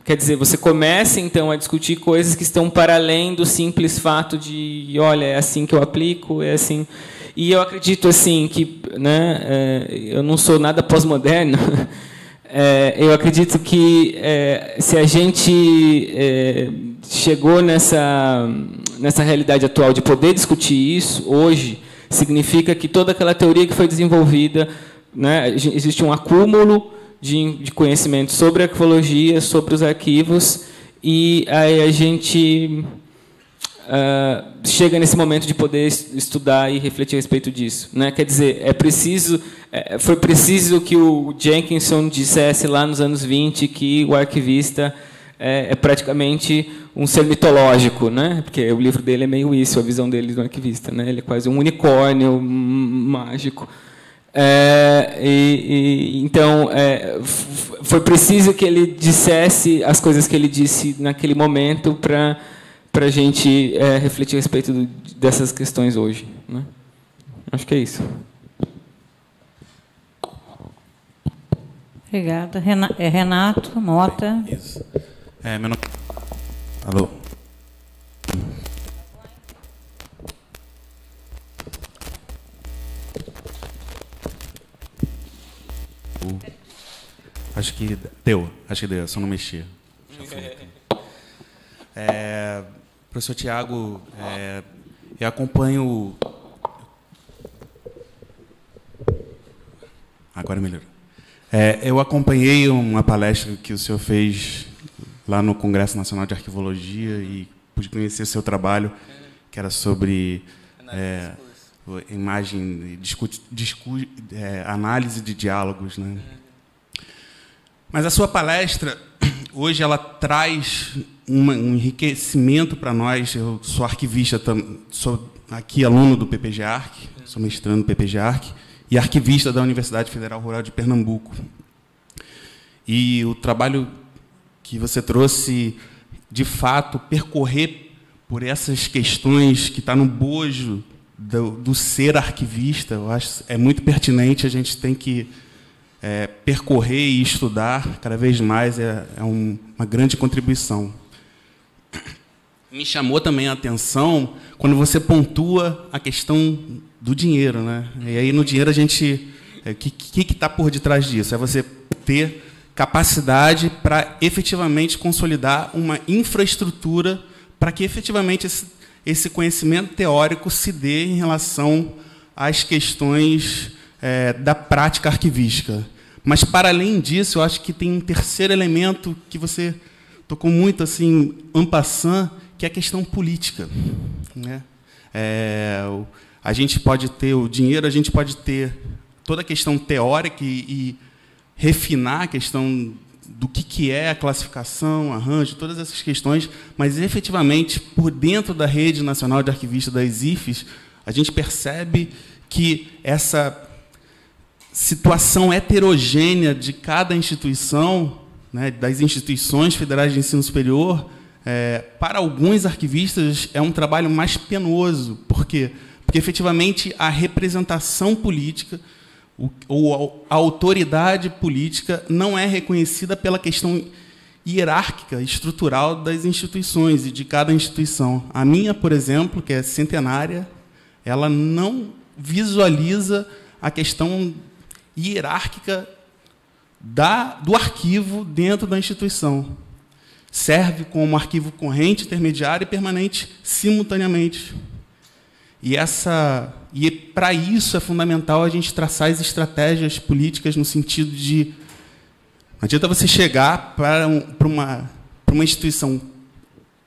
D: quer dizer, você começa, então, a discutir coisas que estão para além do simples fato de, olha, é assim que eu aplico, é assim... E eu acredito, assim, que, né, eu não sou nada pós-moderno, eu acredito que se a gente chegou nessa realidade atual de poder discutir isso hoje, significa que toda aquela teoria que foi desenvolvida, né, existe um acúmulo de conhecimento sobre arqueologia, sobre os arquivos, e aí a gente chega nesse momento de poder estudar e refletir a respeito disso, né? Quer dizer, foi preciso que o Jenkinson dissesse lá nos anos 20 que o arquivista é praticamente um ser mitológico, né? Porque o livro dele é meio isso, a visão dele do arquivista, né? Ele é quase um unicórnio mágico. Então, foi preciso que ele dissesse as coisas que ele disse naquele momento para a gente refletir a respeito dessas questões hoje, né? Acho que é isso.
E: Obrigada. Renato Mota.
G: Isso. Meu nome... Alô? Acho que deu, só não mexia. Professor Tiago, eu acompanho... Agora melhorou. Eu acompanhei uma palestra que o senhor fez lá no Congresso Nacional de Arquivologia e pude conhecer seu trabalho, que era sobre imagem, análise de diálogos, né? Mas a sua palestra, hoje, ela traz um enriquecimento para nós. Eu sou arquivista, sou aqui aluno do PPG-Arc, sou mestrando no PPG-Arc, e arquivista da Universidade Federal Rural de Pernambuco. E o trabalho que você trouxe, de fato, percorrer por essas questões que está no bojo do ser arquivista, eu acho é muito pertinente. A gente tem que percorrer e estudar cada vez mais, uma grande contribuição. Me chamou também a atenção quando você pontua a questão do dinheiro, né? E aí, no dinheiro, a gente... O que está por detrás disso? É você ter capacidade para efetivamente consolidar uma infraestrutura para que efetivamente esse conhecimento teórico se dê em relação às questões da prática arquivística. Mas, para além disso, eu acho que tem um terceiro elemento que você tocou muito, assim, en passant, que é a questão política, né? A gente pode ter o dinheiro, a gente pode ter toda a questão teórica e refinar a questão do que é a classificação, arranjo, todas essas questões, mas, efetivamente, por dentro da Rede Nacional de Arquivistas, das IFES, a gente percebe que essa situação heterogênea de cada instituição, né, das instituições federais de ensino superior, para alguns arquivistas é um trabalho mais penoso. Por quê? Porque, efetivamente, a representação política ou a autoridade política não é reconhecida pela questão hierárquica, estrutural das instituições e de cada instituição. A minha, por exemplo, que é centenária, ela não visualiza a questão hierárquica do arquivo dentro da instituição. Serve como arquivo corrente, intermediário e permanente simultaneamente. E para isso é fundamental a gente traçar as estratégias políticas no sentido de... Não adianta você chegar para uma instituição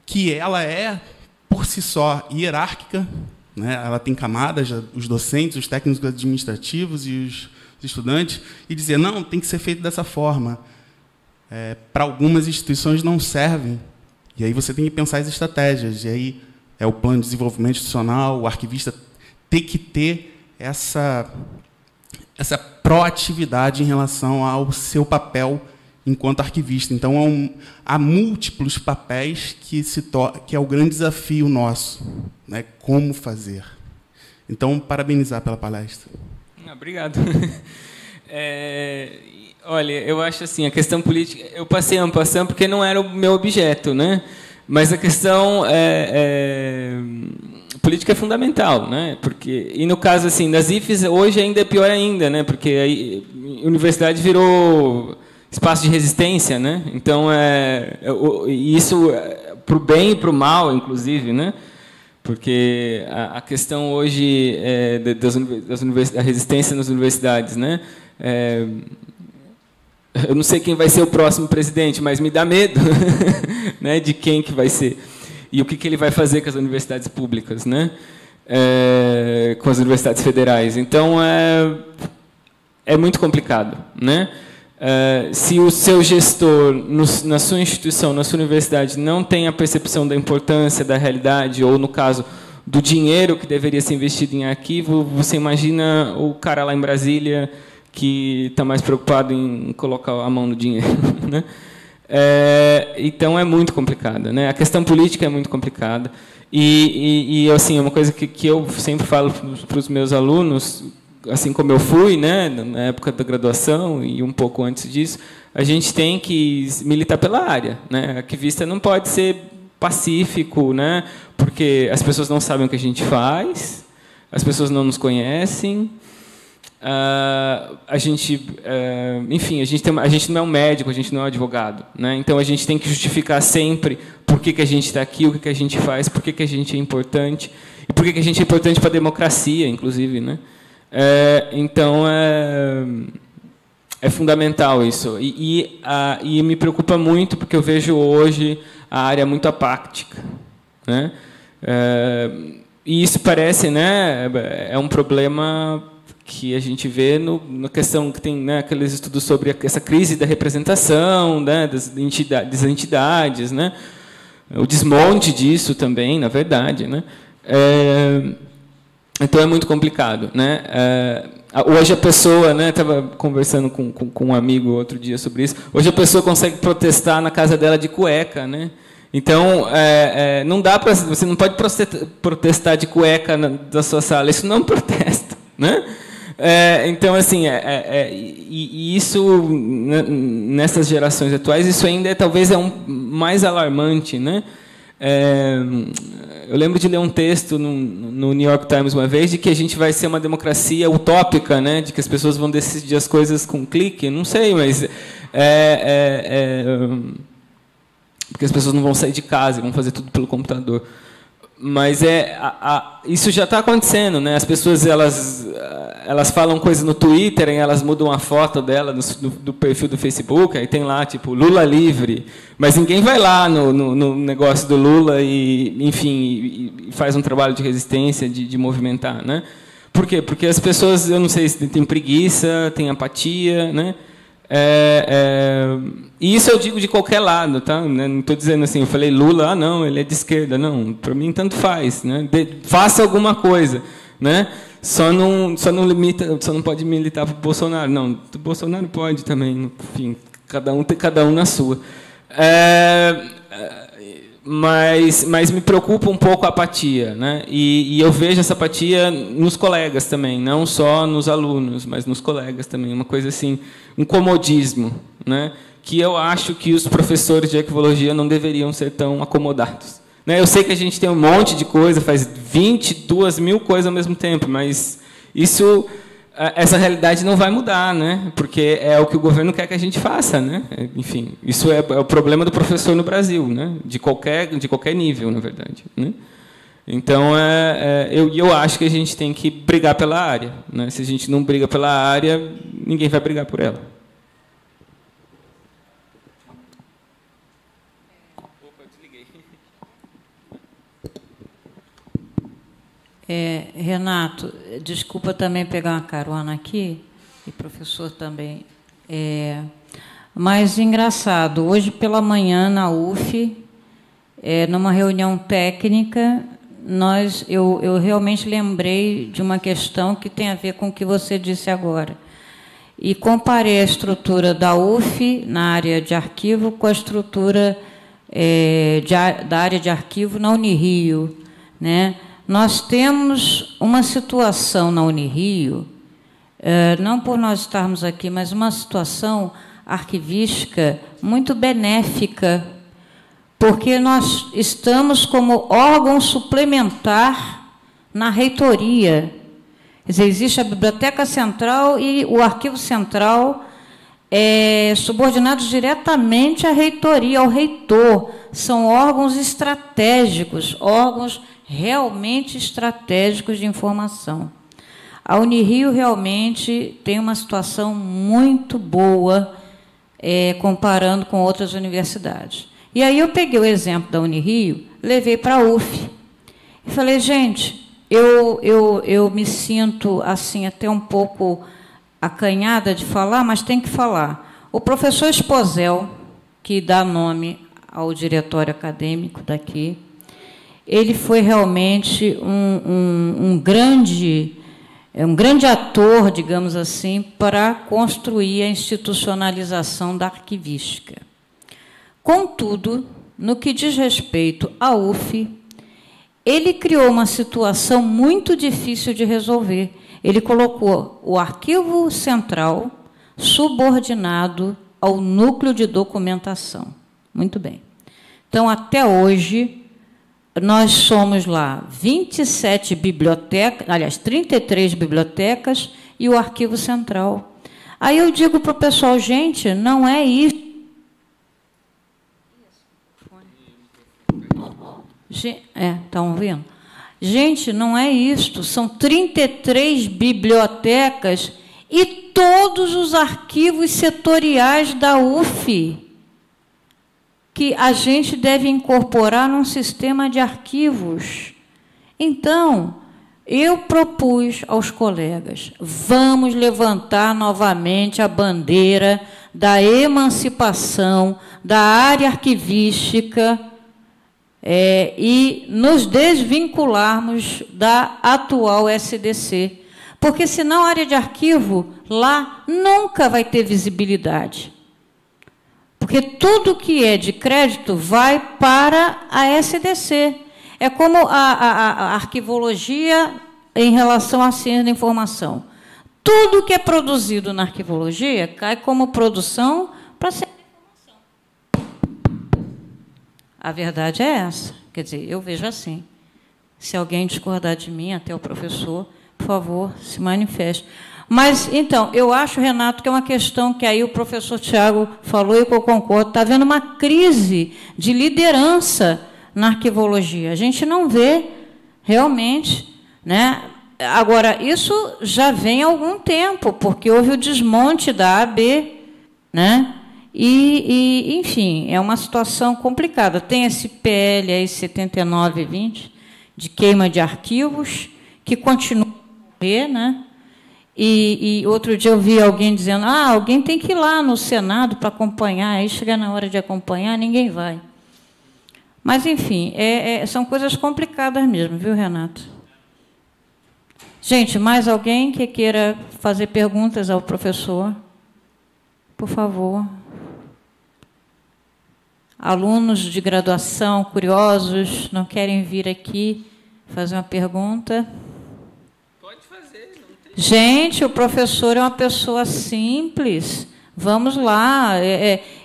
G: que ela é, por si só, hierárquica, né? Ela tem camadas, os docentes, os técnicos administrativos e os estudantes, e dizer, não, tem que ser feito dessa forma. Para algumas instituições não servem. E aí você tem que pensar as estratégias. E aí é o plano de desenvolvimento institucional, o arquivista tem que ter essa proatividade em relação ao seu papel enquanto arquivista. Então, há múltiplos papéis que é o grande desafio nosso, né? Como fazer. Então, parabenizar pela palestra.
D: Obrigado. Olha, eu acho assim, a questão política, eu passei en passant porque não era o meu objeto, né? Mas a questão política é fundamental, né? Porque, e no caso assim, das IFES, hoje ainda é pior ainda, né? Porque a universidade virou espaço de resistência, né? Então, isso para o bem e para o mal, inclusive, né? Porque a questão hoje da resistência nas universidades, né? Eu não sei quem vai ser o próximo presidente, mas me dá medo, né, de quem que vai ser e o que ele vai fazer com as universidades públicas, né? Com as universidades federais. Então é muito complicado, né? Se o seu gestor na sua instituição, na sua universidade, não tem a percepção da importância da realidade ou, no caso, do dinheiro que deveria ser investido em arquivo, você imagina o cara lá em Brasília que está mais preocupado em colocar a mão no dinheiro, né? Então é muito complicado, né? A questão política é muito complicada e assim, é uma coisa que eu sempre falo para os meus alunos, assim como eu fui, né, na época da graduação e um pouco antes disso, a gente tem que militar pela área, né? Arquivista não pode ser pacífico, né? Porque as pessoas não sabem o que a gente faz, as pessoas não nos conhecem. Enfim, a gente não é um médico, a gente não é um advogado, né? Então a gente tem que justificar sempre por que a gente está aqui, o que a gente faz, por que a gente é importante e por que a gente é importante para a democracia, inclusive, né? Então é fundamental isso e me preocupa muito porque eu vejo hoje a área muito apática, né? E isso parece, né? É um problema que a gente vê na questão que tem, né, aqueles estudos sobre essa crise da representação, né, das entidades, né, o desmonte disso também, na verdade, né. Então é muito complicado, né. Hoje a pessoa, né, estava conversando com um amigo outro dia sobre isso. Hoje a pessoa consegue protestar na casa dela de cueca, né. Então não dá para, você não pode protestar de cueca da sua sala. Isso não é um protesto, né. Então, assim, e isso, nessas gerações atuais, isso ainda talvez é mais alarmante, né? Eu lembro de ler um texto no New York Times uma vez de que a gente vai ser uma democracia utópica, né? De que as pessoas vão decidir as coisas com um clique. Não sei, mas porque as pessoas não vão sair de casa, vão fazer tudo pelo computador. Mas isso já está acontecendo, né? As pessoas elas falam coisas no Twitter, e elas mudam a foto dela do perfil do Facebook, aí tem lá tipo Lula livre, mas ninguém vai lá no negócio do Lula e, enfim, e faz um trabalho de resistência, de movimentar, né? Por quê? Porque as pessoas, eu não sei se têm preguiça, têm apatia, né? E isso eu digo de qualquer lado, tá? Não estou dizendo assim, eu falei Lula, não, ele é de esquerda, não, para mim tanto faz, né? Faça alguma coisa, né? Só não pode militar para o Bolsonaro, não, o Bolsonaro pode também, enfim, cada um na sua. Mas me preocupa um pouco a apatia, né? E eu vejo essa apatia nos colegas também, não só nos alunos, mas nos colegas também, uma coisa assim, um comodismo, né? Que eu acho que os professores de arquivologia não deveriam ser tão acomodados, né? Eu sei que a gente tem um monte de coisa, faz 22 mil coisas ao mesmo tempo, mas essa realidade não vai mudar, né? Porque é o que o governo quer que a gente faça, né? Enfim, isso é o problema do professor no Brasil, né? De qualquer nível, na verdade, né? Então, eu acho que a gente tem que brigar pela área, né? Se a gente não briga pela área, ninguém vai brigar por ela.
E: Renato, desculpa também pegar uma carona aqui, e professor também. Mas engraçado, hoje pela manhã na UF, numa reunião técnica, eu realmente lembrei de uma questão que tem a ver com o que você disse agora. e comparei a estrutura da UF na área de arquivo com a estrutura da área de arquivo na Unirio, né? Nós temos uma situação na Unirio, não por nós estarmos aqui, mas uma situação arquivística muito benéfica, porque nós estamos como órgão suplementar na reitoria. Quer dizer, existe a Biblioteca Central e o Arquivo Central subordinados diretamente à reitoria, ao reitor. São órgãos estratégicos, órgãos realmente estratégicos de informação. A Unirio realmente tem uma situação muito boa, comparando com outras universidades. E aí eu peguei o exemplo da Unirio, levei para a UF. E falei, gente, eu me sinto assim até um pouco acanhada de falar, mas tem que falar. O professor Esposel, que dá nome ao diretório acadêmico daqui, ele foi realmente um grande ator, digamos assim, para construir a institucionalização da arquivística. Contudo, no que diz respeito à UF, ele criou uma situação muito difícil de resolver. Ele colocou o arquivo central subordinado ao núcleo de documentação. Muito bem. Então, até hoje, nós somos lá 27 bibliotecas, aliás, 33 bibliotecas e o arquivo central. Aí eu digo para o pessoal, gente, não é isso. Estão ouvindo? Gente, não é isto. São 33 bibliotecas e todos os arquivos setoriais da UF que a gente deve incorporar num sistema de arquivos. Então, eu propus aos colegas, vamos levantar novamente a bandeira da emancipação da área arquivística e nos desvincularmos da atual SDC, porque senão a área de arquivo lá nunca vai ter visibilidade. Porque tudo que é de crédito vai para a SDC. É como a arquivologia em relação à ciência da informação. Tudo que é produzido na arquivologia cai como produção para a ciência da informação. A verdade é essa. Quer dizer, eu vejo assim. Se alguém discordar de mim, até o professor, por favor, se manifeste. Mas, então, eu acho, Renato, que é uma questão que aí o professor Tiago falou e que eu concordo, está havendo uma crise de liderança na arquivologia. A gente não vê realmente, né? Agora, isso já vem há algum tempo, porque houve o desmonte da AB, né? Enfim, é uma situação complicada. Tem esse PL aí 7920 de queima de arquivos, que continua a morrer, né? E outro dia eu vi alguém dizendo, alguém tem que ir lá no Senado para acompanhar, aí chega na hora de acompanhar, ninguém vai. Mas, enfim, são coisas complicadas mesmo, viu, Renato? Gente, mais alguém que queira fazer perguntas ao professor? Por favor. Alunos de graduação, curiosos, não querem vir aqui fazer uma pergunta? Gente, o professor é uma pessoa simples. Vamos lá.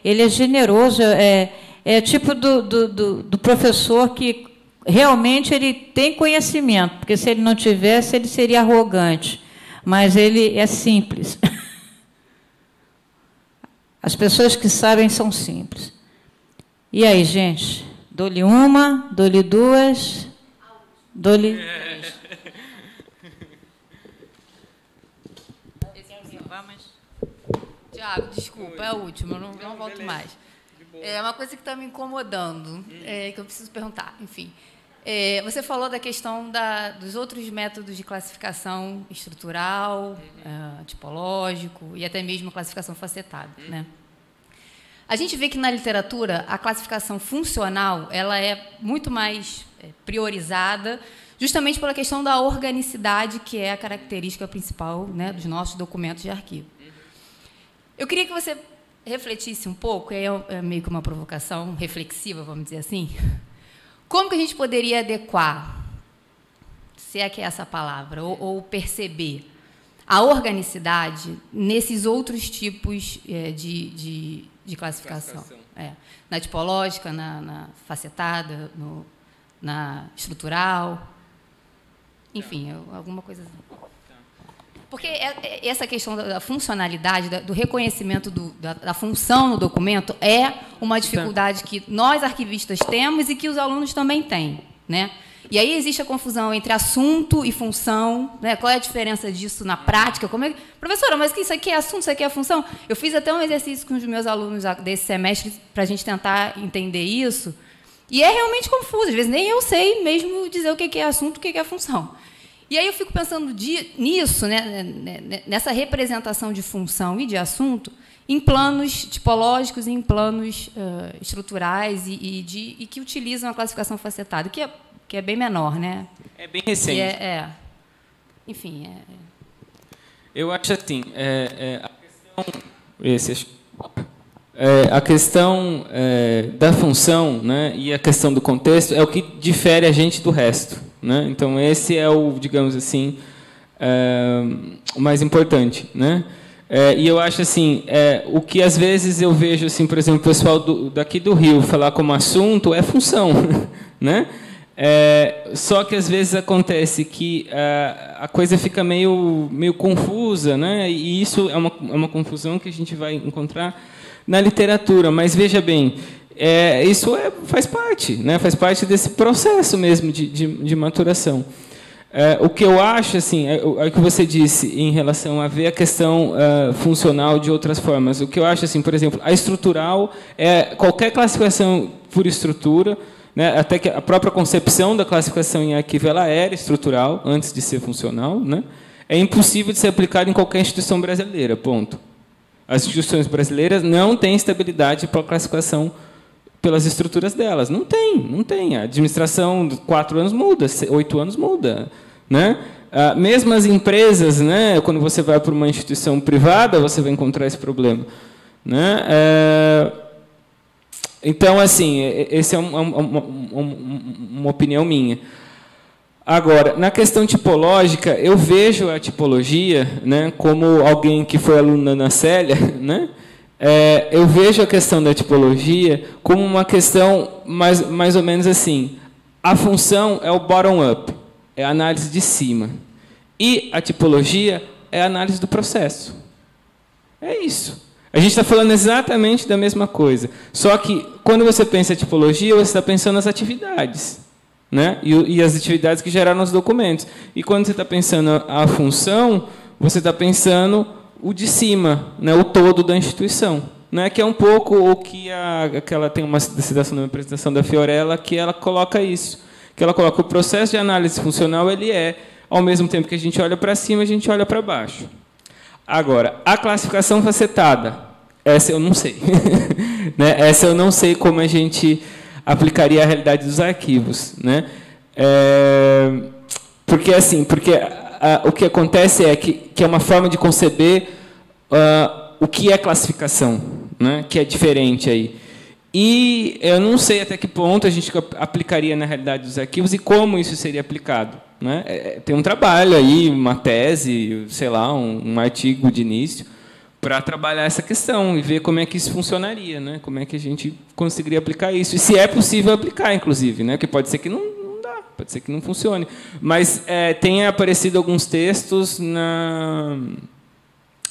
E: Ele é generoso. É tipo do professor que realmente ele tem conhecimento, porque se ele não tivesse, ele seria arrogante. Mas ele é simples. As pessoas que sabem são simples. E aí, gente? Dou-lhe uma, dou-lhe duas, dou-lhe...
F: Tiago, desculpa, é a última, eu não volto mais. É uma coisa que está me incomodando, que eu preciso perguntar. Enfim, você falou da questão dos outros métodos de classificação estrutural, tipológico e até mesmo classificação facetada, né? A gente vê que na literatura a classificação funcional ela é muito mais priorizada, justamente pela questão da organicidade, que é a característica principal, né, dos nossos documentos de arquivo. Eu queria que você refletisse um pouco, é meio que uma provocação reflexiva, vamos dizer assim. Como que a gente poderia adequar, se é que é essa palavra, ou perceber a organicidade nesses outros tipos de classificação? Na tipológica, na facetada, na estrutural, enfim, alguma coisa assim. Porque essa questão da funcionalidade, do reconhecimento da função no documento é uma dificuldade que nós, arquivistas, temos e que os alunos também têm, né? E aí existe a confusão entre assunto e função, né? Qual é a diferença disso na prática? Professora, mas isso aqui é assunto, isso aqui é função? Eu fiz até um exercício com os meus alunos desse semestre para a gente tentar entender isso, e é realmente confuso. Às vezes nem eu sei mesmo dizer o que é assunto, o que é função. E aí eu fico pensando nisso, né, nessa representação de função e de assunto, em planos tipológicos e em planos estruturais e que utilizam a classificação facetada, que é bem menor, né?
D: É bem recente.
F: Enfim.
D: Eu acho assim, a questão da função, né, e a questão do contexto é o que difere a gente do resto, né? Então esse é o, digamos assim, o mais importante, né? E eu acho assim, o que às vezes eu vejo assim, por exemplo, o pessoal daqui do Rio falar como assunto é função, né? Só que às vezes acontece que a coisa fica meio confusa, né? E isso é uma confusão que a gente vai encontrar na literatura, mas veja bem, isso faz parte, né? Faz parte desse processo mesmo de maturação. O que eu acho, assim, é o que você disse em relação a ver a questão funcional de outras formas. O que eu acho, assim, por exemplo, a estrutural qualquer classificação por estrutura, né? Até que a própria concepção da classificação em arquivo ela era estrutural antes de ser funcional, né? É impossível de ser aplicado em qualquer instituição brasileira, ponto. As instituições brasileiras não têm estabilidade para a classificação pelas estruturas delas. Não tem. A administração, 4 anos muda, 8 anos muda, né? Mesmo as empresas, né, quando você vai para uma instituição privada, você vai encontrar esse problema, né? Então, assim, essa é uma opinião minha. Agora, na questão tipológica, eu vejo a tipologia, né, como alguém que foi aluno da Célia, né, eu vejo a questão da tipologia como uma questão mais ou menos assim. A função é o bottom-up, é a análise de cima. E a tipologia é a análise do processo. É isso. A gente está falando exatamente da mesma coisa. Só que, quando você pensa em tipologia, você está pensando nas atividades, né? E as atividades que geraram os documentos. E quando você está pensando a função, você está pensando o de cima, né? O todo da instituição, né? Que é um pouco o que ela tem uma citação na apresentação da Fiorella, que ela coloca isso, que ela coloca o processo de análise funcional, ele ao mesmo tempo que a gente olha para cima, a gente olha para baixo. Agora, a classificação facetada, essa eu não sei. Né? Essa eu não sei como a gente aplicaria a realidade dos arquivos, né? Porque o que acontece é que é uma forma de conceber o que é classificação, né? Que é diferente aí. E eu não sei até que ponto a gente aplicaria na realidade dos arquivos e como isso seria aplicado, né? Tem um trabalho aí, uma tese, sei lá, um artigo de início, para trabalhar essa questão e ver como é que isso funcionaria, né? Como é que a gente conseguiria aplicar isso. E se é possível aplicar, inclusive, né? Porque pode ser que não dá, pode ser que não funcione. Mas tem aparecido alguns textos na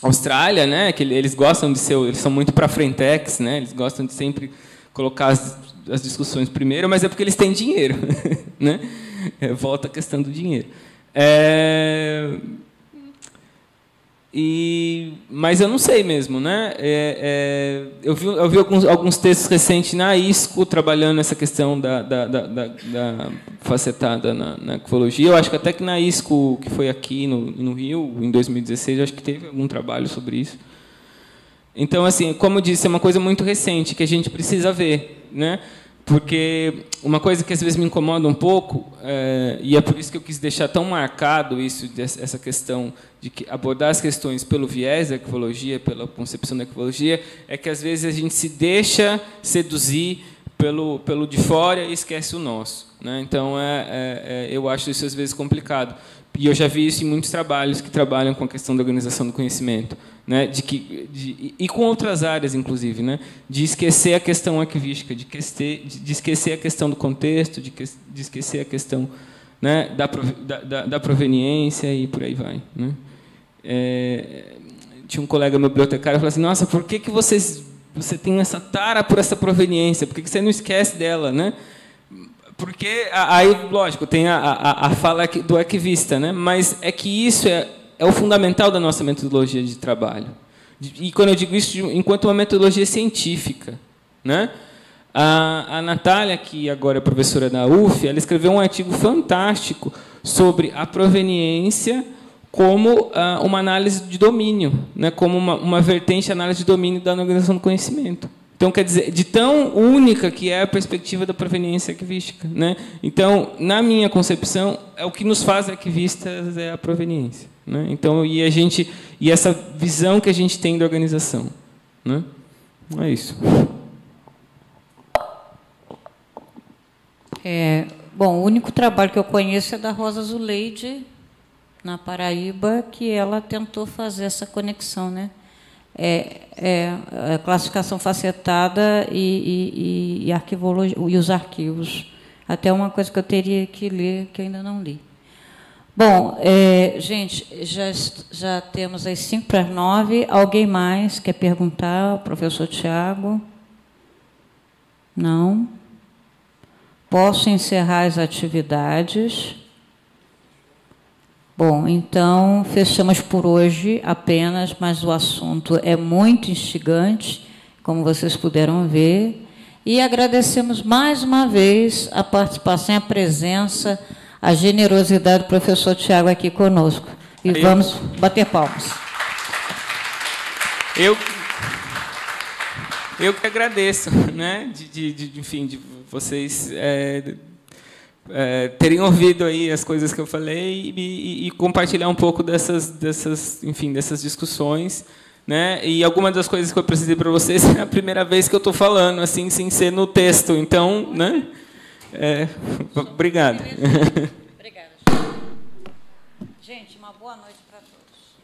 D: Austrália, né? Que eles gostam de ser, eles são muito para frentex, né? Eles gostam de sempre colocar as discussões primeiro, mas é porque eles têm dinheiro, né? Volta a questão do dinheiro. Mas eu não sei mesmo, né? Eu vi alguns textos recentes na ISCO trabalhando essa questão da facetada na ecologia. Eu acho que até que na ISCO, que foi aqui no Rio, em 2016, acho que teve algum trabalho sobre isso. Então, assim, como eu disse, é uma coisa muito recente que a gente precisa ver, né? porque uma coisa que às vezes me incomoda um pouco, e é por isso que eu quis deixar tão marcado isso, essa questão de abordar as questões pelo viés da equivologia, pela concepção da equivologia, é que às vezes a gente se deixa seduzir pelo de fora e esquece o nosso, né? Então, eu acho isso às vezes complicado. E eu já vi isso em muitos trabalhos que trabalham com a questão da organização do conhecimento, né? E com outras áreas, inclusive, né? De esquecer a questão arquivística, de esquecer a questão do contexto, de esquecer a questão, né, da proveniência e por aí vai, né? Tinha um colega meu bibliotecário que falou assim: nossa, por que você tem essa tara por essa proveniência? Por que você não esquece dela, né? Porque, aí, lógico, tem a fala do arquivista, né? Mas é que isso é o fundamental da nossa metodologia de trabalho. E quando eu digo isso, enquanto uma metodologia científica, né? A Natália, que agora é professora da UF, ela escreveu um artigo fantástico sobre a proveniência como uma análise de domínio, né? Como uma vertente de análise de domínio da organização do conhecimento. Então, quer dizer, de tão única que é a perspectiva da proveniência arquivística, né? Então, na minha concepção, o que nos faz arquivistas é a proveniência, né? Então, e essa visão que a gente tem da organização, né? É isso.
E: Bom, o único trabalho que eu conheço é da Rosa Zuleide, na Paraíba, que ela tentou fazer essa conexão, né? Classificação facetada e arquivologia, e os arquivos. Até uma coisa que eu teria que ler, que ainda não li. Bom, gente, já temos as 8:55. Alguém mais quer perguntar? O professor Tiago? Não? Posso encerrar as atividades? Bom, então, fechamos por hoje apenas, mas o assunto é muito instigante, como vocês puderam ver, e agradecemos mais uma vez a participação e a presença, a generosidade do professor Tiago aqui conosco. E vamos bater palmas.
D: Eu que agradeço, né, enfim, de vocês terem ouvido aí as coisas que eu falei e compartilhar um pouco dessas discussões, né? E algumas das coisas que eu apresentei para vocês é a primeira vez que eu estou falando, assim, sem ser no texto. Então, né? Obrigado.
E: Obrigada. Gente, uma boa noite para todos.